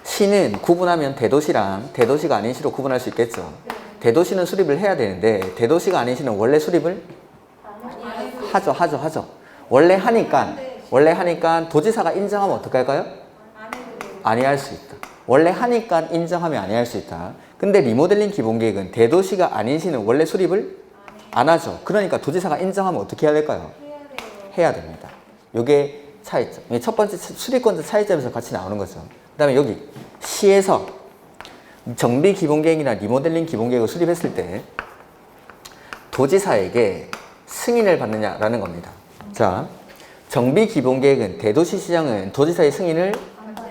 시는 구분하면 대도시랑 대도시가 아닌 시로 구분할 수 있겠죠. 대도시는 수립을 해야 되는데 대도시가 아닌 시는 원래 수립을 하죠. 원래 하니까 도지사가 인정하면 어떻게 할까요? 아니할 수 있다. 원래 하니까 인정하면 아니할 수 있다. 근데 리모델링 기본계획은 대도시가 아닌 시는 원래 수립을 안 하죠. 그러니까 도지사가 인정하면 어떻게 해야 될까요? 해야 됩니다. 요게 차이점. 첫 번째 수립권자 차이점에서 같이 나오는 거죠. 그 다음에 여기 시에서 정비 기본계획이나 리모델링 기본계획을 수립했을 때 도지사에게 승인을 받느냐라는 겁니다. 자, 정비 기본계획은 대도시 시장은 도지사의 승인을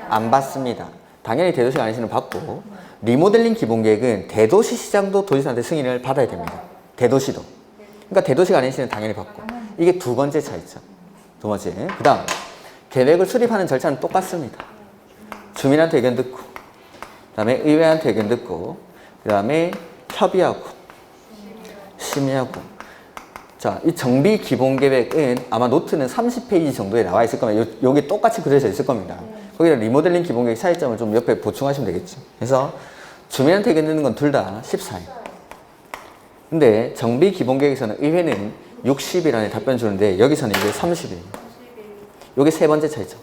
안 받습니다. 당연히 대도시가 아닌 시는 받고, 리모델링 기본계획은 대도시 시장도 도지사한테 승인을 받아야 됩니다. 대도시도. 그러니까 대도시가 아닌 시는 당연히 받고. 이게 두 번째 차이점. 두 번째. 그 다음, 계획을 수립하는 절차는 똑같습니다. 주민한테 의견 듣고, 그 다음에 의회한테 의견 듣고, 그 다음에 협의하고, 심의하고. 자, 이 정비 기본계획은 아마 노트는 30페이지 정도에 나와 있을 겁니다. 여기 똑같이 그려져 있을 겁니다. 거기다 리모델링 기본계획 차이점을 좀 옆에 보충하시면 되겠죠. 그래서 주민한테 의견 듣는 건 둘 다 14일. 근데 정비 기본계획에서는 의회는 60일 안에 답변 주는데 여기서는 이게 30일. 이게 세 번째 차이죠.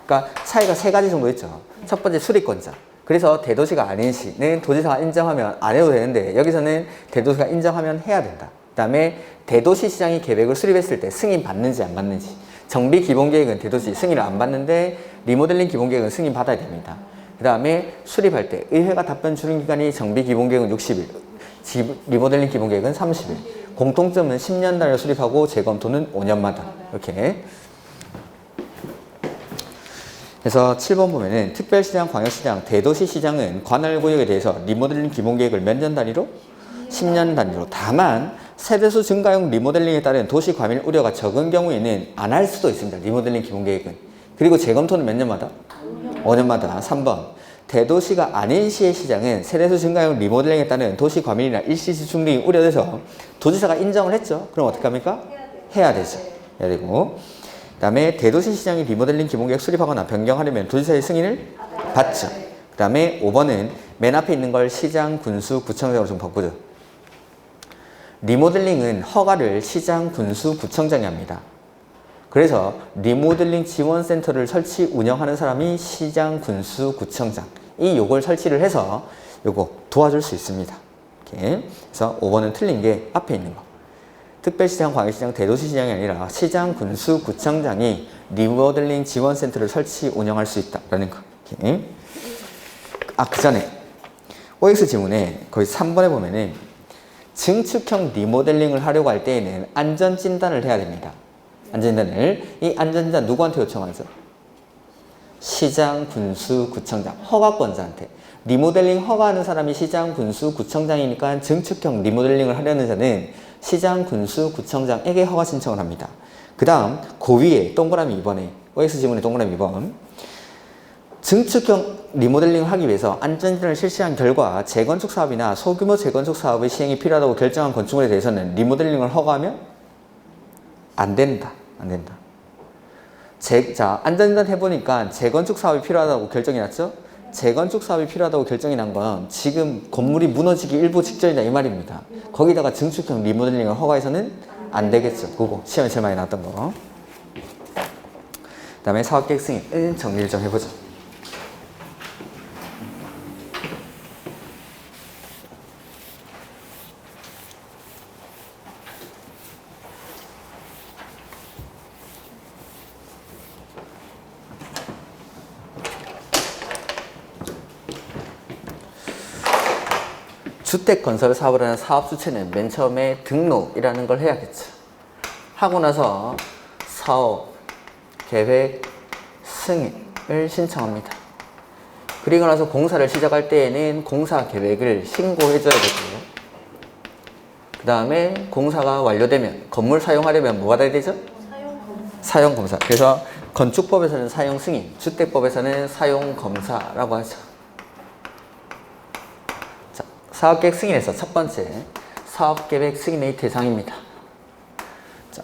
그러니까 차이가 세 가지 정도 있죠. 첫 번째 수립권자. 그래서 대도시가 아닌 시는 도지사가 인정하면 안 해도 되는데 여기서는 대도시가 인정하면 해야 된다. 그 다음에 대도시 시장이 계획을 수립했을 때 승인 받는지 안 받는지. 정비 기본계획은 대도시 승인을 안 받는데 리모델링 기본계획은 승인 받아야 됩니다. 그 다음에 수립할 때 의회가 답변 주는 기간이 정비 기본계획은 60일, 리모델링 기본계획은 30일. 공통점은 10년 단위로 수립하고 재검토는 5년마다. 이렇게. 그래서 7번 보면은 특별시장, 광역시장, 대도시시장은 관할구역에 대해서 리모델링 기본계획을 몇 년 단위로? 10년 단위로. 다만 세대수 증가용 리모델링에 따른 도시 과밀 우려가 적은 경우에는 안 할 수도 있습니다. 리모델링 기본계획은. 그리고 재검토는 몇 년마다? 5년마다. 3번. 대도시가 아닌 시의 시장은 세대수 증가용 리모델링에 따른 도시 과밀이나 일시시 중립이 우려돼서 도지사가 인정을 했죠. 그럼 어떻게 합니까? 해야 되죠. 해야 되고. 그 다음에 대도시 시장이 리모델링 기본계획 수립하거나 변경하려면 도지사의 승인을 받죠. 그 다음에 5번은 맨 앞에 있는 걸 시장, 군수, 구청장으로 좀 바꾸죠. 리모델링은 허가를 시장, 군수, 구청장이 합니다. 그래서 리모델링 지원센터를 설치, 운영하는 사람이 시장, 군수, 구청장. 요걸 설치를 해서 요거 도와줄 수 있습니다. 이렇게. 그래서 5번은 틀린 게 앞에 있는 거. 특별시장, 광역시장, 대도시시장이 아니라 시장, 군수, 구청장이 리모델링 지원센터를 설치, 운영할 수 있다라는 거. 이렇게. 그 전에 OX 지문에 거의 3번에 보면은 증축형 리모델링을 하려고 할 때에는 안전진단을 해야 됩니다. 안전진단을. 이 안전진단 누구한테 요청하죠? 시장, 군수, 구청장, 허가권자한테. 리모델링 허가하는 사람이 시장, 군수, 구청장이니까 증축형 리모델링을 하려는 자는 시장, 군수, 구청장에게 허가 신청을 합니다. 그 다음 그 위에 동그라미 2번에 OX 지문의 동그라미 2번. 증축형 리모델링을 하기 위해서 안전진단을 실시한 결과 재건축 사업이나 소규모 재건축 사업의 시행이 필요하다고 결정한 건축물에 대해서는 리모델링을 허가하면 안 된다. 안 된다. 자, 안전진단 해보니까 재건축 사업이 필요하다고 결정이 났죠? 재건축 사업이 필요하다고 결정이 난 건 지금 건물이 무너지기 일부 직전이다 이 말입니다. 거기다가 증축형 리모델링을 허가해서는 안 되겠죠. 그거 시험에 제일 많이 나왔던 거. 그 다음에 사업계획 승인 정리를 좀 해보죠. 주택 건설 사업을 하는 사업 주체는 맨 처음에 등록이라는 걸 해야겠죠. 하고 나서 사업 계획 승인을 신청합니다. 그리고 나서 공사를 시작할 때에는 공사 계획을 신고해 줘야 되고요. 그 다음에 공사가 완료되면 건물 사용하려면 뭐 받아야 되죠? 사용 검사. 그래서 건축법에서는 사용 승인, 주택법에서는 사용 검사라고 하죠. 사업계획 승인에서 첫 번째, 사업계획 승인의 대상입니다. 자,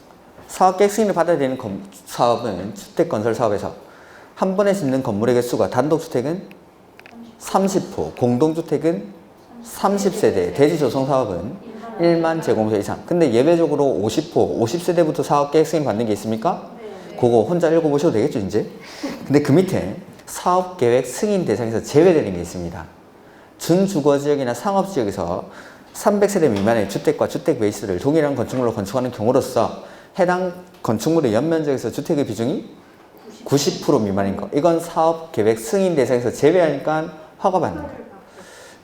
사업계획 승인을 받아야 되는 사업은 주택건설 사업에서 한 번에 짓는 건물의 개수가 단독주택은 30호, 공동주택은 30세대, 대지조성사업은 1만 제곱미터 이상. 근데 예외적으로 50호, 50세대부터 사업계획 승인 받는 게 있습니까? 그거 혼자 읽어보셔도 되겠죠, 이제? 근데 그 밑에 사업계획 승인 대상에서 제외되는 게 있습니다. 준주거지역이나 상업지역에서 300세대 미만의 주택과 주택 베이스를 동일한 건축물로 건축하는 경우로서 해당 건축물의 연면적에서 주택의 비중이 90% 미만인 거. 이건 사업계획 승인 대상에서 제외하니까 허가받는 거예요.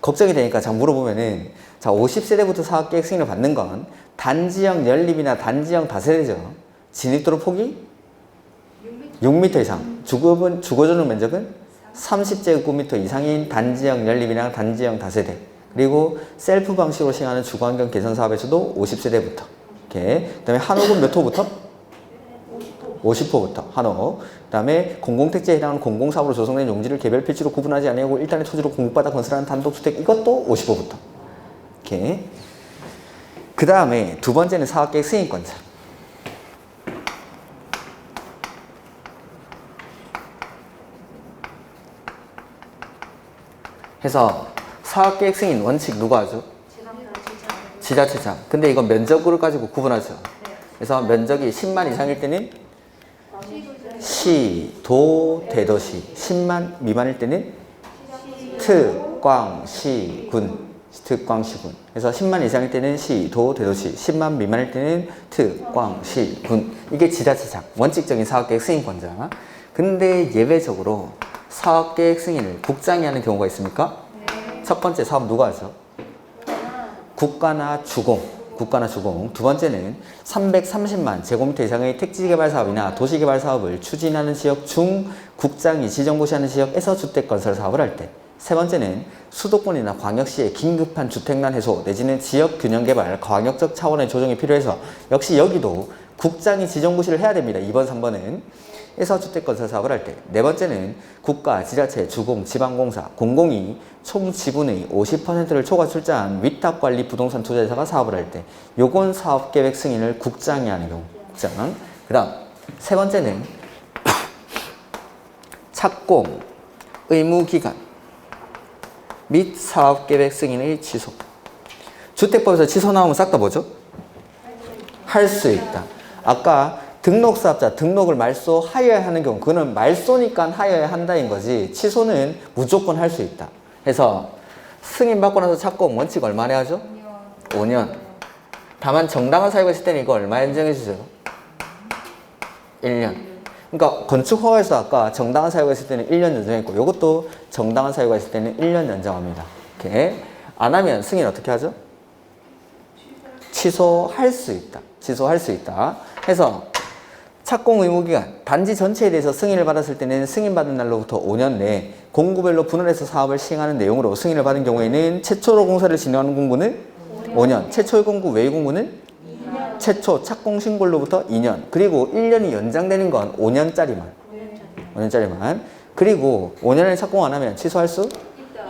걱정이 되니까 자 물어보면은 자 50세대부터 사업계획 승인을 받는 건 단지형 연립이나 단지형 다세대죠. 진입도로 폭이 6m 이상, 주거전용 면적은 30제곱미터 이상인 단지형 연립이나 단지형 다세대. 그리고 셀프 방식으로 시행하는 주거환경 개선 사업에서도 50세대부터. 이렇게. 그다음에 한옥은 몇 호부터? 50호부터 한옥. 그다음에 공공택지에 해당하는 공공사업으로 조성된 용지를 개별 필지로 구분하지 아니하고 일단의 토지로 공급받아 건설하는 단독주택 이것도 50호부터. 이렇게. 그 다음에 두 번째는 사업계획 승인권자. 해서 사업계획 승인 원칙 누가 하죠? 지자체장. 근데 이건 면적으로 가지고 구분하죠. 그래서 면적이 10만 이상일 때는 시, 도, 대도시. 10만 미만일 때는 특, 광, 시, 군. 특, 광, 시, 군. 그래서 10만 이상일 때는 시, 도, 대도시. 10만 미만일 때는 특, 광, 시, 군. 이게 지자체장. 원칙적인 사업계획 승인권자. 근데 예외적으로 사업계획 승인을 국장이 하는 경우가 있습니까? 첫 번째 사업 누가 하죠? 국가나 주공. 국가나 주공. 두 번째는 330만 제곱미터 이상의 택지개발 사업이나 도시개발 사업을 추진하는 지역 중 국장이 지정고시하는 지역에서 주택건설 사업을 할 때. 세 번째는 수도권이나 광역시의 긴급한 주택난 해소 내지는 지역 균형개발, 광역적 차원의 조정이 필요해서 역시 여기도 국장이 지정고시를 해야 됩니다. 2번, 3번은. 에서 주택건설 사업을 할 때. 네 번째는 국가, 지자체, 주공, 지방공사, 공공이 총 지분의 50%를 초과 출자한 위탁관리 부동산 투자회사가 사업을 할 때. 요건 사업계획 승인을 국장이 하는 경우. 국장. 그 다음 세 번째는 착공, 의무기간 및 사업계획 승인의 취소. 주택법에서 취소 나오면 싹 다 뭐죠? 할 수 있다. 아까 등록사업자 등록을 말소하여야 하는 경우 그거는 말소니까 하여야 한다인 거지 취소는 무조건 할 수 있다. 해서 승인받고 나서 착공 원칙 얼마나 하죠? 5년. 다만 정당한 사유가 있을 때는 이거 얼마 연장해 주죠? 1년. 그러니까 건축허가에서 아까 정당한 사유가 있을 때는 1년 연장했고 이것도 정당한 사유가 있을 때는 1년 연장합니다. 이렇게 안 하면 승인 어떻게 하죠? 취소할 수 있다. 취소할 수 있다. 해서 착공 의무기간, 단지 전체에 대해서 승인을 받았을 때는 승인받은 날로부터 5년 내에 공구별로 분할해서 사업을 시행하는 내용으로 승인을 받은 경우에는 최초로 공사를 진행하는 공구는 5년, 최초의 공구, 외의 공구는 2년. 최초 착공 신고로부터 2년, 그리고 1년이 연장되는 건 5년짜리만. 5년짜리만. 그리고 5년을 착공 안 하면 취소할 수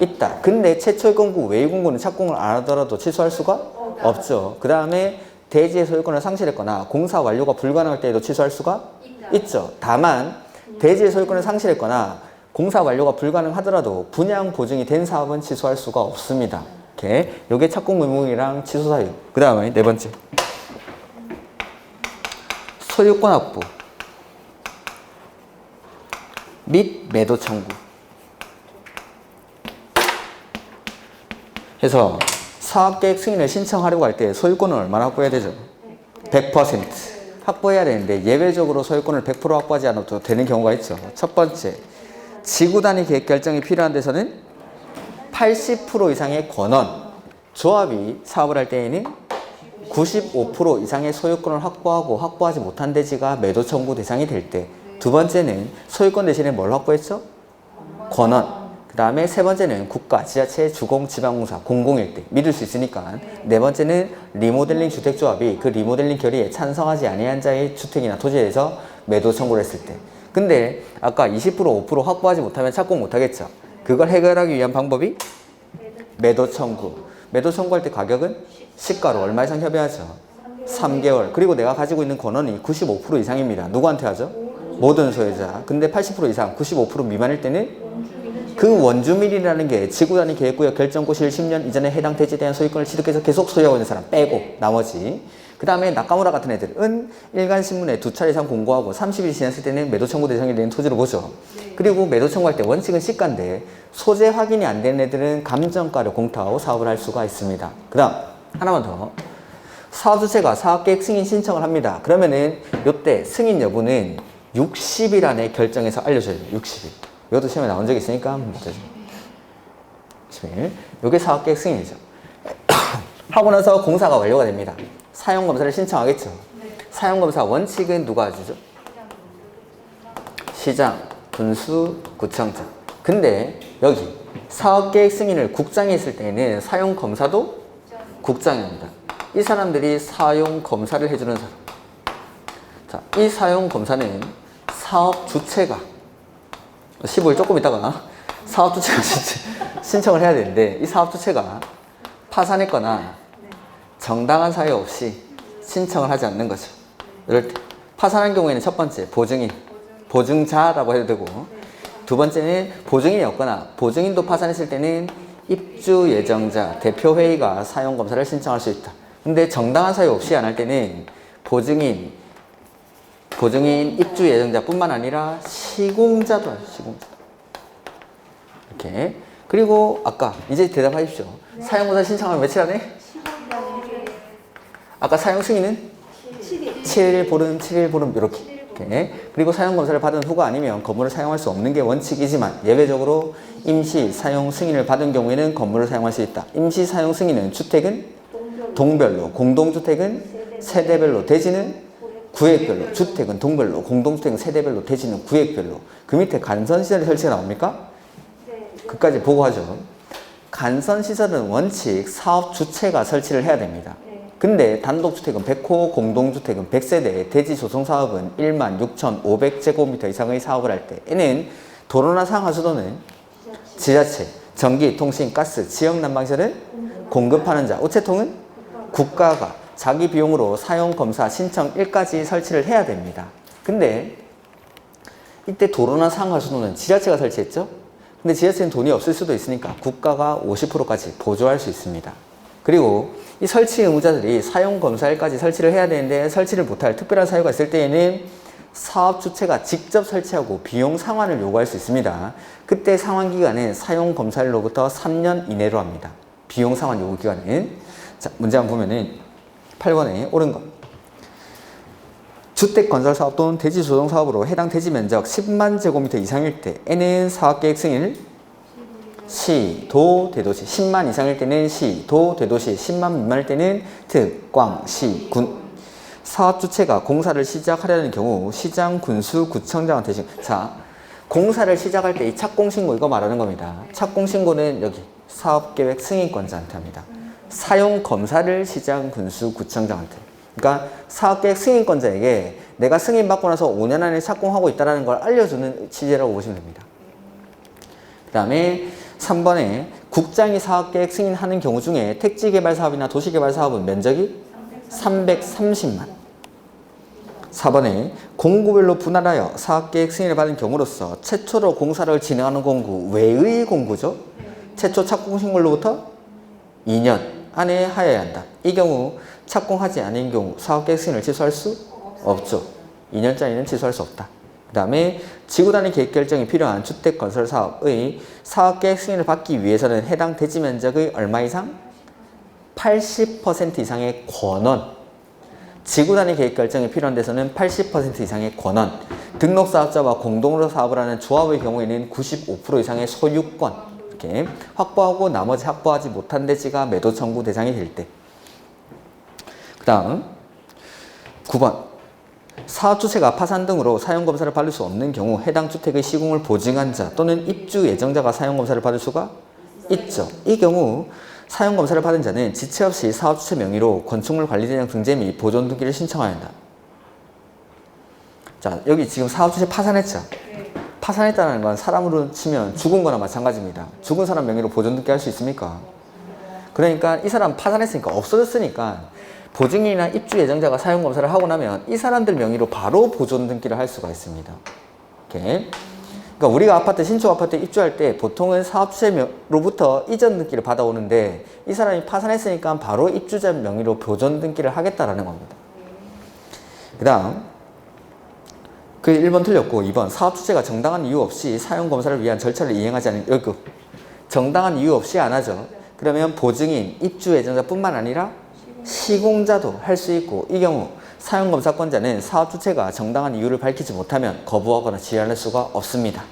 있다. 근데 최초의 공구, 외의 공구는 착공을 안 하더라도 취소할 수가 없죠. 그 다음에 대지의 소유권을 상실했거나 공사 완료가 불가능할 때에도 취소할 수가 있죠. 다만 대지의 소유권을 상실했거나 공사 완료가 불가능하더라도 분양 보증이 된 사업은 취소할 수가 없습니다. 이렇게 요게 착공 의무이랑 취소 사유. 그 다음에 네 번째 소유권 확보 및 매도 청구. 해서 사업계획 승인을 신청하려고 할 때 소유권을 얼마나 확보해야 되죠? 100% 확보해야 되는데 예외적으로 소유권을 100% 확보하지 않아도 되는 경우가 있죠. 첫 번째, 지구 단위 계획 결정이 필요한 데서는 80% 이상의 권원, 조합이 사업을 할 때에는 95% 이상의 소유권을 확보하고 확보하지 못한 대지가 매도 청구 대상이 될 때. 두 번째는 소유권 대신에 뭘 확보했죠? 권원. 그 다음에 세 번째는 국가, 지자체, 주공, 지방공사, 공공일 때 믿을 수 있으니까. 네 번째는 리모델링 주택조합이 그 리모델링 결의에 찬성하지 아니한 자의 주택이나 토지에 대해서 매도 청구를 했을 때. 근데 아까 20% 5% 확보하지 못하면 착공 못하겠죠. 그걸 해결하기 위한 방법이 매도 청구. 매도 청구할 때 가격은 시가로 얼마 이상 협의하죠? 3개월. 그리고 내가 가지고 있는 권한이 95% 이상입니다. 누구한테 하죠? 모든 소유자. 근데 80% 이상, 95% 미만일 때는 그 원주민이라는 게 지구 단위 계획구역 결정고 시일 10년 이전에 해당 대지에 대한 소유권을 취득해서 계속 소유하고 있는 사람 빼고 나머지. 그 다음에 나카무라 같은 애들은 일간신문에 2차례 이상 공고하고 30일 지났을 때는 매도 청구 대상이 되는 토지로 보죠. 그리고 매도 청구할 때 원칙은 시가인데 소재 확인이 안 되는 애들은 감정가를 공탁하고 사업을 할 수가 있습니다. 그 다음 하나만 더. 사업주체가 사업계획 승인 신청을 합니다. 그러면은 요때 승인 여부는 60일 안에 결정해서 알려줘야 돼요. 60일. 이것도 시험에 나온 적이 있으니까 못하죠. 60일. 요게 사업계획 승인이죠. 하고 나서 공사가 완료가 됩니다. 사용검사를 신청하겠죠. 사용검사 원칙은 누가 해주죠? 시장, 군수, 구청장. 근데 여기 사업계획 승인을 국장이 했을 때는 사용검사도 국장이 합니다. 이 사람들이 사용검사를 해주는 사람. 자, 이 사용검사는 사업주체가 15일 조금 있다가 사업주체가 신청을 해야 되는데 이 사업주체가 파산했거나 정당한 사유 없이 신청을 하지 않는 거죠. 이럴 때 파산한 경우에는 첫 번째 보증인, 보증자라고 해도 되고 두 번째는 보증인이 없거나 보증인도 파산했을 때는 입주 예정자, 대표회의가 사용검사를 신청할 수 있다. 근데 정당한 사유 없이 안 할 때는 보증인, 입주 예정자뿐만 아니라 시공자도 하죠. 시공자. 이렇게. 그리고 아까 이제 대답하십시오. 사용검사 신청하면 며칠 안에? 아까 사용 승인은? 7일 보름, 7일 보름 이렇게. 그리고 사용검사를 받은 후가 아니면 건물을 사용할 수 없는 게 원칙이지만 예외적으로 임시 사용 승인을 받은 경우에는 건물을 사용할 수 있다. 임시 사용 승인은 주택은 동별로, 공동주택은 세대별로, 대지는 구획별로, 주택은 동별로, 공동주택은 세대별로, 대지는 구획별로. 그 밑에 간선시설의 설치가 나옵니까? 그까지 보고하죠. 간선시설은 원칙 사업 주체가 설치를 해야 됩니다. 근데 단독주택은 100호, 공동주택은 100세대, 대지 조성사업은 16,500제곱미터 이상의 사업을 할 때에는 도로나 상하수도는 지자체, 전기, 통신, 가스, 지역난방시설은 공급하는 자, 우체통은 국가가 자기 비용으로 사용검사 신청일까지 설치를 해야 됩니다. 근데 이때 도로나 상하수도는 지자체가 설치했죠? 근데 지자체는 돈이 없을 수도 있으니까 국가가 50%까지 보조할 수 있습니다. 그리고 이 설치 의무자들이 사용검사일까지 설치를 해야 되는데 설치를 못할 특별한 사유가 있을 때에는 사업 주체가 직접 설치하고 비용 상환을 요구할 수 있습니다. 그때 상환 기간은 사용검사일로부터 3년 이내로 합니다. 비용 상환 요구 기간은. 자, 문제 한번 보면은 8번에 옳은 것. 주택 건설 사업 또는 대지 조성 사업으로 해당 대지 면적 10만 제곱미터 이상일 때에는 사업계획 승인을 시, 도, 대도시 10만 이상일 때는 시, 도, 대도시 10만 미만일 때는 특, 광, 시, 군. 사업 주체가 공사를 시작하려는 경우 시장, 군수, 구청장한테 자, 공사를 시작할 때 이 착공신고 이거 말하는 겁니다. 착공신고는 여기 사업계획 승인권자한테 합니다. 사용검사를 시장, 군수, 구청장한테. 그러니까 사업계획 승인권자에게 내가 승인받고 나서 5년 안에 착공하고 있다는 걸 알려주는 취지라고 보시면 됩니다. 그 다음에 3번에 국장이 사업계획 승인하는 경우 중에 택지개발사업이나 도시개발사업은 면적이 330만. 4번에 공구별로 분할하여 사업계획 승인을 받은 경우로서 최초로 공사를 진행하는 공구 외의 공구죠. 최초 착공신고로부터 2년 안에 하여야 한다. 이 경우 착공하지 않은 경우 사업계획 승인을 취소할 수 없죠. 2년짜리는 취소할 수 없다. 그 다음에 지구단위 계획 결정이 필요한 주택건설 사업의 사업계획 승인을 받기 위해서는 해당 대지 면적의 얼마 이상? 80% 이상의 권원. 지구단위 계획 결정이 필요한 데서는 80% 이상의 권원. 등록사업자와 공동으로 사업을 하는 조합의 경우에는 95% 이상의 소유권. 이렇게 확보하고 나머지 확보하지 못한 대지가 매도 청구 대상이 될 때. 그 다음 9번. 사업주체가 파산 등으로 사용검사를 받을 수 없는 경우 해당 주택의 시공을 보증한 자 또는 입주 예정자가 사용검사를 받을 수가 있죠. 이 경우 사용검사를 받은 자는 지체 없이 사업주체 명의로 건축물 관리대장 등재 및 보존 등기를 신청해야 한다. 자, 여기 지금 사업주체 파산했죠. 파산했다는 건 사람으로 치면 죽은 거나 마찬가지입니다. 죽은 사람 명의로 보존 등기 할 수 있습니까? 그러니까 이 사람 파산했으니까 없어졌으니까 보증인이나 입주 예정자가 사용검사를 하고 나면 이 사람들 명의로 바로 보존 등기를 할 수가 있습니다. 이렇게. 그러니까 우리가 아파트, 신축 아파트에 입주할 때 보통은 사업주체로부터 이전 등기를 받아오는데 이 사람이 파산했으니까 바로 입주자 명의로 보존 등기를 하겠다라는 겁니다. 그 다음, 그 1번 틀렸고 2번 사업주체가 정당한 이유 없이 사용검사를 위한 절차를 이행하지 않은 여기 정당한 이유 없이 안 하죠. 그러면 보증인, 입주 예정자뿐만 아니라 시공자도 할 수 있고 이 경우 사용검사권자는 사업주체가 정당한 이유를 밝히지 못하면 거부하거나 지연할 수가 없습니다.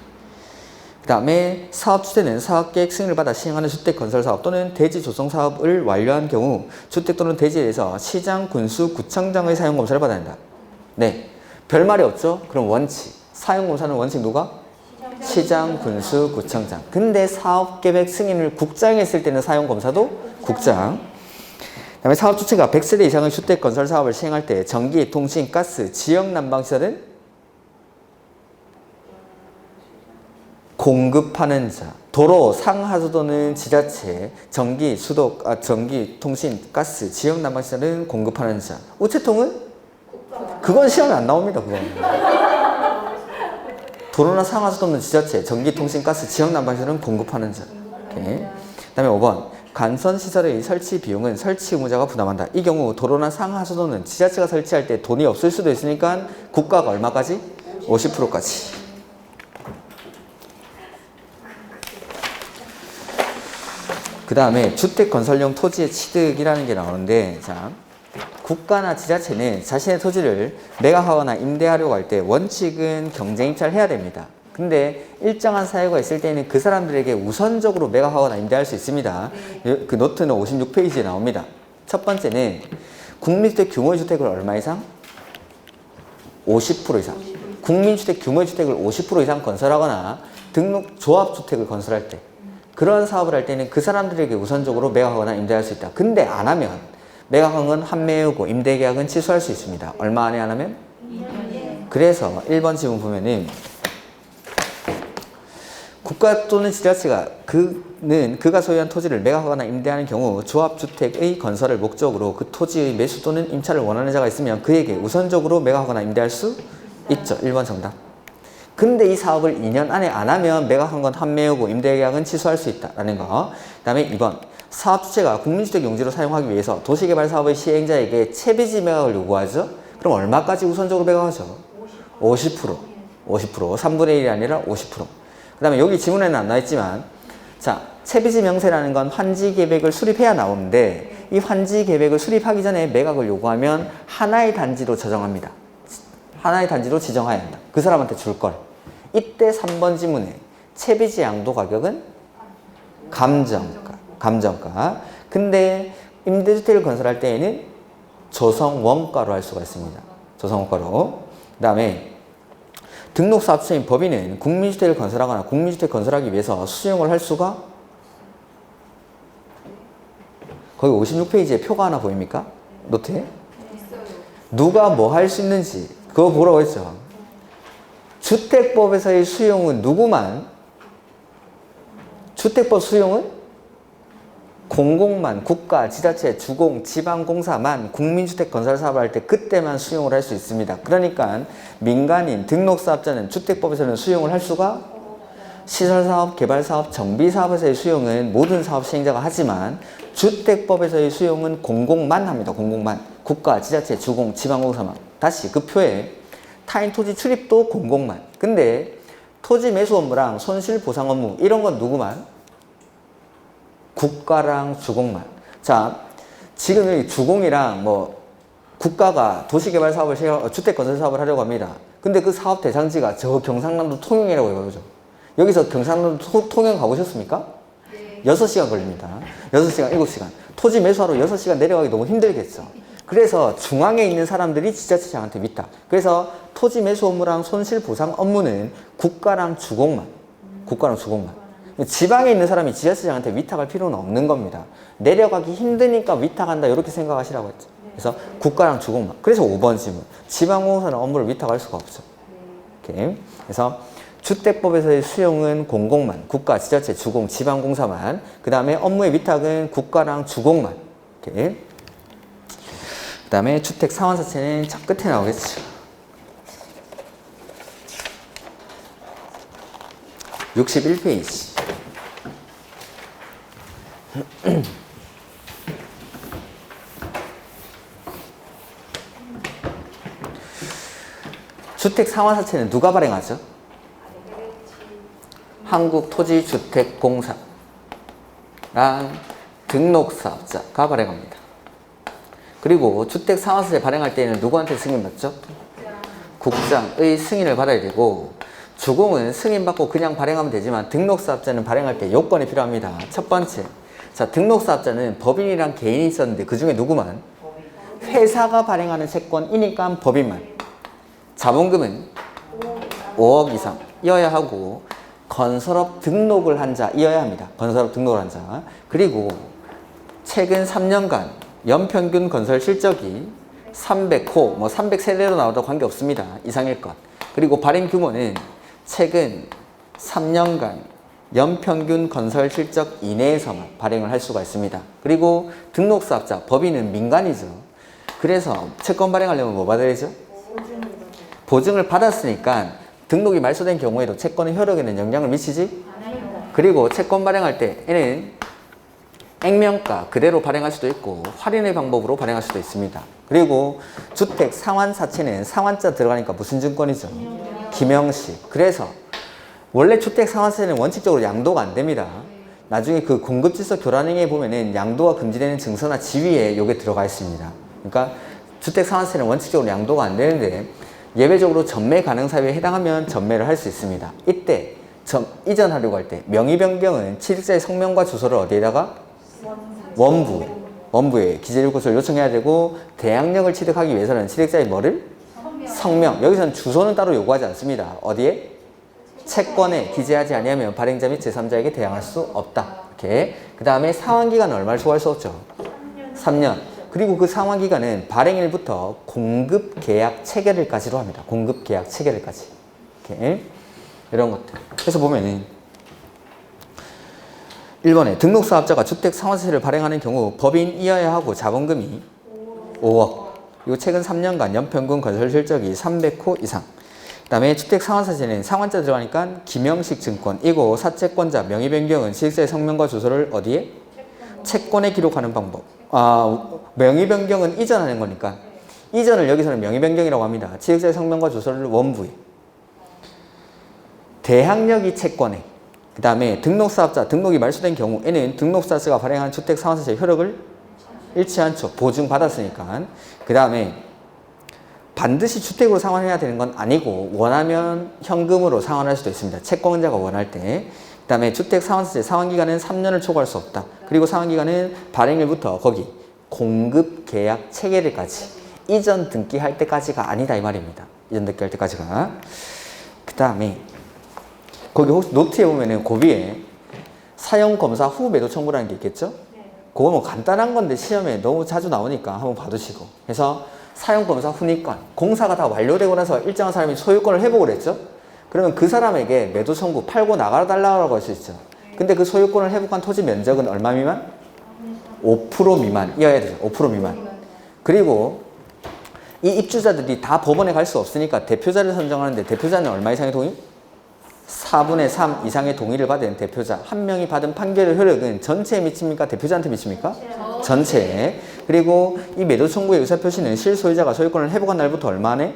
그 다음에 사업주체는 사업계획 승인을 받아 시행하는 주택건설사업 또는 대지조성사업을 완료한 경우 주택 또는 대지에 대해서 시장, 군수, 구청장의 사용검사를 받아야 한다. 네, 별말이 없죠? 그럼 원칙, 사용검사는 원칙 누가? 시장, 군수, 구청장. 근데 사업계획 승인을 국장이 했을 때는 사용검사도 국장. 그 다음에 사업주체가 100세대 이상의 주택건설 사업을 시행할 때 전기, 통신, 가스, 지역난방시설은 공급하는 자. 도로, 상하수도는 지자체, 전기, 통신, 가스, 지역난방시설은 공급하는 자. 우체통은? 그건 시험에 안 나옵니다. 그건. 도로나 상하수도는 지자체, 전기, 통신, 가스, 지역난방시설은 공급하는 자. 오케이. 그 다음에 5번. 간선시설의 설치 비용은 설치 의무자가 부담한다. 이 경우 도로나 상하수도는 지자체가 설치할 때 돈이 없을 수도 있으니까 국가가 얼마까지? 50%까지. 그 다음에 주택건설용 토지의 취득이라는 게 나오는데, 자, 국가나 지자체는 자신의 토지를 매각하거나 임대하려고 할 때 원칙은 경쟁 입찰을 해야 됩니다. 근데 일정한 사유가 있을 때는 그 사람들에게 우선적으로 매각하거나 임대할 수 있습니다. 그 노트는 56페이지에 나옵니다. 첫 번째는 국민주택 규모의 주택을 얼마 이상? 50% 이상. 국민주택 규모의 주택을 50% 이상 건설하거나 등록 조합주택을 건설할 때 그런 사업을 할 때는 그 사람들에게 우선적으로 매각하거나 임대할 수 있다. 근데 안 하면 매각한 건 한매우고 임대계약은 취소할 수 있습니다. 얼마 안에 안 하면? 그래서 1번 지문 보면은 국가 또는 지자체가 그가 소유한 토지를 매각하거나 임대하는 경우 조합주택의 건설을 목적으로 그 토지의 매수 또는 임차를 원하는 자가 있으면 그에게 우선적으로 매각하거나 임대할 수 있죠. 1번 정답. 근데 이 사업을 2년 안에 안 하면 매각한 건 한매우고 임대계약은 취소할 수 있다라는 거. 그 다음에 2번. 사업주체가 국민주택 용지로 사용하기 위해서 도시개발사업의 시행자에게 채비지 매각을 요구하죠. 그럼 얼마까지 우선적으로 매각하죠? 50%. 3분의 1이 아니라 50%. 그 다음에 여기 지문에는 안 나와있지만, 자, 채비지 명세라는 건 환지 계획을 수립해야 나오는데 이 환지 계획을 수립하기 전에 매각을 요구하면 하나의 단지로 저정합니다. 하나의 단지로 지정해야 한다. 그 사람한테 줄 걸. 이때 3번 지문에 채비지 양도 가격은 감정가. 근데 임대주택을 건설할 때에는 조성원가로 할 수가 있습니다. 조성원가로. 그 다음에 등록사업주체인 법인은 국민주택을 건설하거나 국민주택 건설하기 위해서 수용을 할 수가 거기 56페이지에 표가 하나 보입니까? 노트에? 누가 뭐 할 수 있는지 그거 보라고 했죠. 주택법에서의 수용은 누구만? 주택법 수용은 공공만, 국가, 지자체, 주공, 지방공사만 국민주택 건설 사업을 할 때 그때만 수용을 할 수 있습니다. 그러니까 민간인, 등록사업자는 주택법에서는 수용을 할 수가 시설사업, 개발사업, 정비사업에서의 수용은 모든 사업 시행자가 하지만 주택법에서의 수용은 공공만 합니다. 공공만. 국가, 지자체, 주공, 지방공사만. 다시 그 표에 타인 토지 출입도 공공만. 근데 토지 매수 업무랑 손실 보상 업무 이런 건 누구만? 국가랑 주공만. 자, 지금 여기 주공이랑 뭐 국가가 도시개발 사업을 주택건설 사업을 하려고 합니다. 근데 그 사업 대상지가 저 경상남도 통영이라고 해보죠. 여기서 경상남도 통영 가보셨습니까? 네. 6시간 걸립니다. 6시간, 7시간. 토지 매수하러 6시간 내려가기 너무 힘들겠죠. 그래서 중앙에 있는 사람들이 지자체장한테 위탁. 그래서 토지 매수 업무랑 손실 보상 업무는 국가랑 주공만. 지방에 있는 사람이 지자체장한테 위탁할 필요는 없는 겁니다. 내려가기 힘드니까 위탁한다 이렇게 생각하시라고 했죠. 그래서 국가랑 주공만. 그래서 5번 질문. 지방공사는 업무를 위탁할 수가 없죠. 이렇게. 그래서 주택법에서의 수용은 공공만, 국가, 지자체, 주공, 지방공사만. 그 다음에 업무의 위탁은 국가랑 주공만. 이렇게. 그 다음에 주택 상환사채는 저 끝에 나오겠죠. 61페이지. 주택 상환사채는 누가 발행하죠? 한국토지주택공사랑 등록사업자가 발행합니다. 그리고 주택 상환사채 발행할 때에는 누구한테 승인받죠? 국장의 승인을 받아야 되고, 주공은 승인받고 그냥 발행하면 되지만 등록사업자는 발행할 때 요건이 필요합니다. 첫 번째, 자, 등록사업자는 법인이랑 개인이 있었는데 그 중에 누구만? 회사가 발행하는 채권이니까 법인만. 자본금은 5억 이상이어야 하고 건설업 등록을 한 자이어야 합니다. 건설업 등록을 한 자. 그리고 최근 3년간 연평균 건설 실적이 300호, 300세대로 나와도 관계없습니다. 이상일 것. 그리고 발행 규모는 최근 3년간 연평균 건설 실적 이내에서만 발행을 할 수가 있습니다. 그리고 등록사업자, 법인은 민간이죠. 그래서 채권 발행하려면 뭐 받아야죠? 보증을 받았으니까 등록이 말소된 경우에도 채권의 효력에는 영향을 미치지? 그리고 채권 발행할 때에는 액면가 그대로 발행할 수도 있고 할인의 방법으로 발행할 수도 있습니다. 그리고 주택 상환사채는 상환자 들어가니까 무슨 증권이죠? 김영식. 그래서 원래 주택 상환사채는 원칙적으로 양도가 안 됩니다. 나중에 그 공급질서 교란행위에 보면은 양도가 금지되는 증서나 지위에 요게 들어가 있습니다. 그러니까 주택 상환세는 원칙적으로 양도가 안 되는데 예외적으로 전매 가능 사유에 해당하면 전매를 할 수 있습니다. 이때 이전하려고 할 때 명의 변경은 취득자의 성명과 주소를 어디에다가? 원부에 기재일 곳을 요청해야 되고, 대항력을 취득하기 위해서는 취득자의 뭐를? 성명. 여기서는 주소는 따로 요구하지 않습니다. 어디에? 채권에 기재하지 아니하면 발행자 및 제3자에게 대항할 수 없다. 이렇게. 그 다음에 상환기간은 얼마를 초과할 수 없죠? 3년. 그리고 그 상환기간은 발행일부터 공급계약 체결일까지로 합니다. 공급계약 체결일까지. 이렇게. 이런 것들. 그래서 보면은 1번에 등록사업자가 주택 상환세를 발행하는 경우 법인이어야 하고 자본금이 5억. 그리고 최근 3년간 연평균 건설 실적이 300호 이상. 그 다음에 주택 상환사채는 상환자 들어가니까 김영식 증권이고, 사채권자 명의 변경은 취득자의 성명과 주소를 어디에? 채권에 기록하는 방법. 명의 변경은 이전하는 거니까 이전을 여기서는 명의 변경이라고 합니다. 취득자의 성명과 주소를 원부에. 대항력이 채권에. 그 다음에 등록사업자 등록이 말소된 경우에는 등록사업자가 발행한 주택 상환사채 효력을 잃지 않죠. 보증받았으니까. 그 다음에 반드시 주택으로 상환해야 되는 건 아니고 원하면 현금으로 상환할 수도 있습니다. 채권자가 원할 때. 그 다음에 주택 상환사채 상환기간은 3년을 초과할 수 없다. 그리고 상환기간은 발행일부터 거기 공급계약 체결일까지, 이전 등기할 때까지가 아니다 이 말입니다. 이전 등기할 때까지가. 그 다음에 거기 혹시 노트에 보면은 고비에 사용검사 후 매도 청구라는 게 있겠죠? 그거 뭐 간단한 건데 시험에 너무 자주 나오니까 한번 봐두시고. 그래서 사용검사 후니까 공사가 다 완료되고 나서 일정한 사람이 소유권을 회복을 했죠? 그러면 그 사람에게 매도 청구, 팔고 나가달라고 할 수 있죠. 근데 그 소유권을 회복한 토지 면적은 얼마 미만? 5% 미만이어야 되죠. 5% 미만. 그리고 이 입주자들이 다 법원에 갈 수 없으니까 대표자를 선정하는데 대표자는 얼마 이상의 동의? 4분의 3 이상의 동의를 받은 대표자 한 명이 받은 판결의 효력은 전체에 미칩니까? 대표자한테 미칩니까? 전체에. 그리고 이 매도 청구의 의사표시는 실소유자가 소유권을 회복한 날부터 얼마 안에?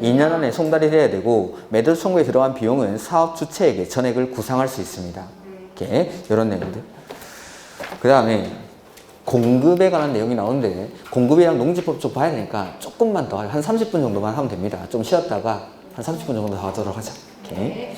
2년 안에 송달이 돼야 되고, 매도 청구에 들어간 비용은 사업 주체에게 전액을 구상할 수 있습니다. 이렇게 이런 내용들. 그 다음에 공급에 관한 내용이 나오는데 공급이랑 농지법 좀 봐야 되니까 조금만 더 한 30분 정도만 하면 됩니다. 좀 쉬었다가 한 30분 정도 더 하도록 하자. 이렇게.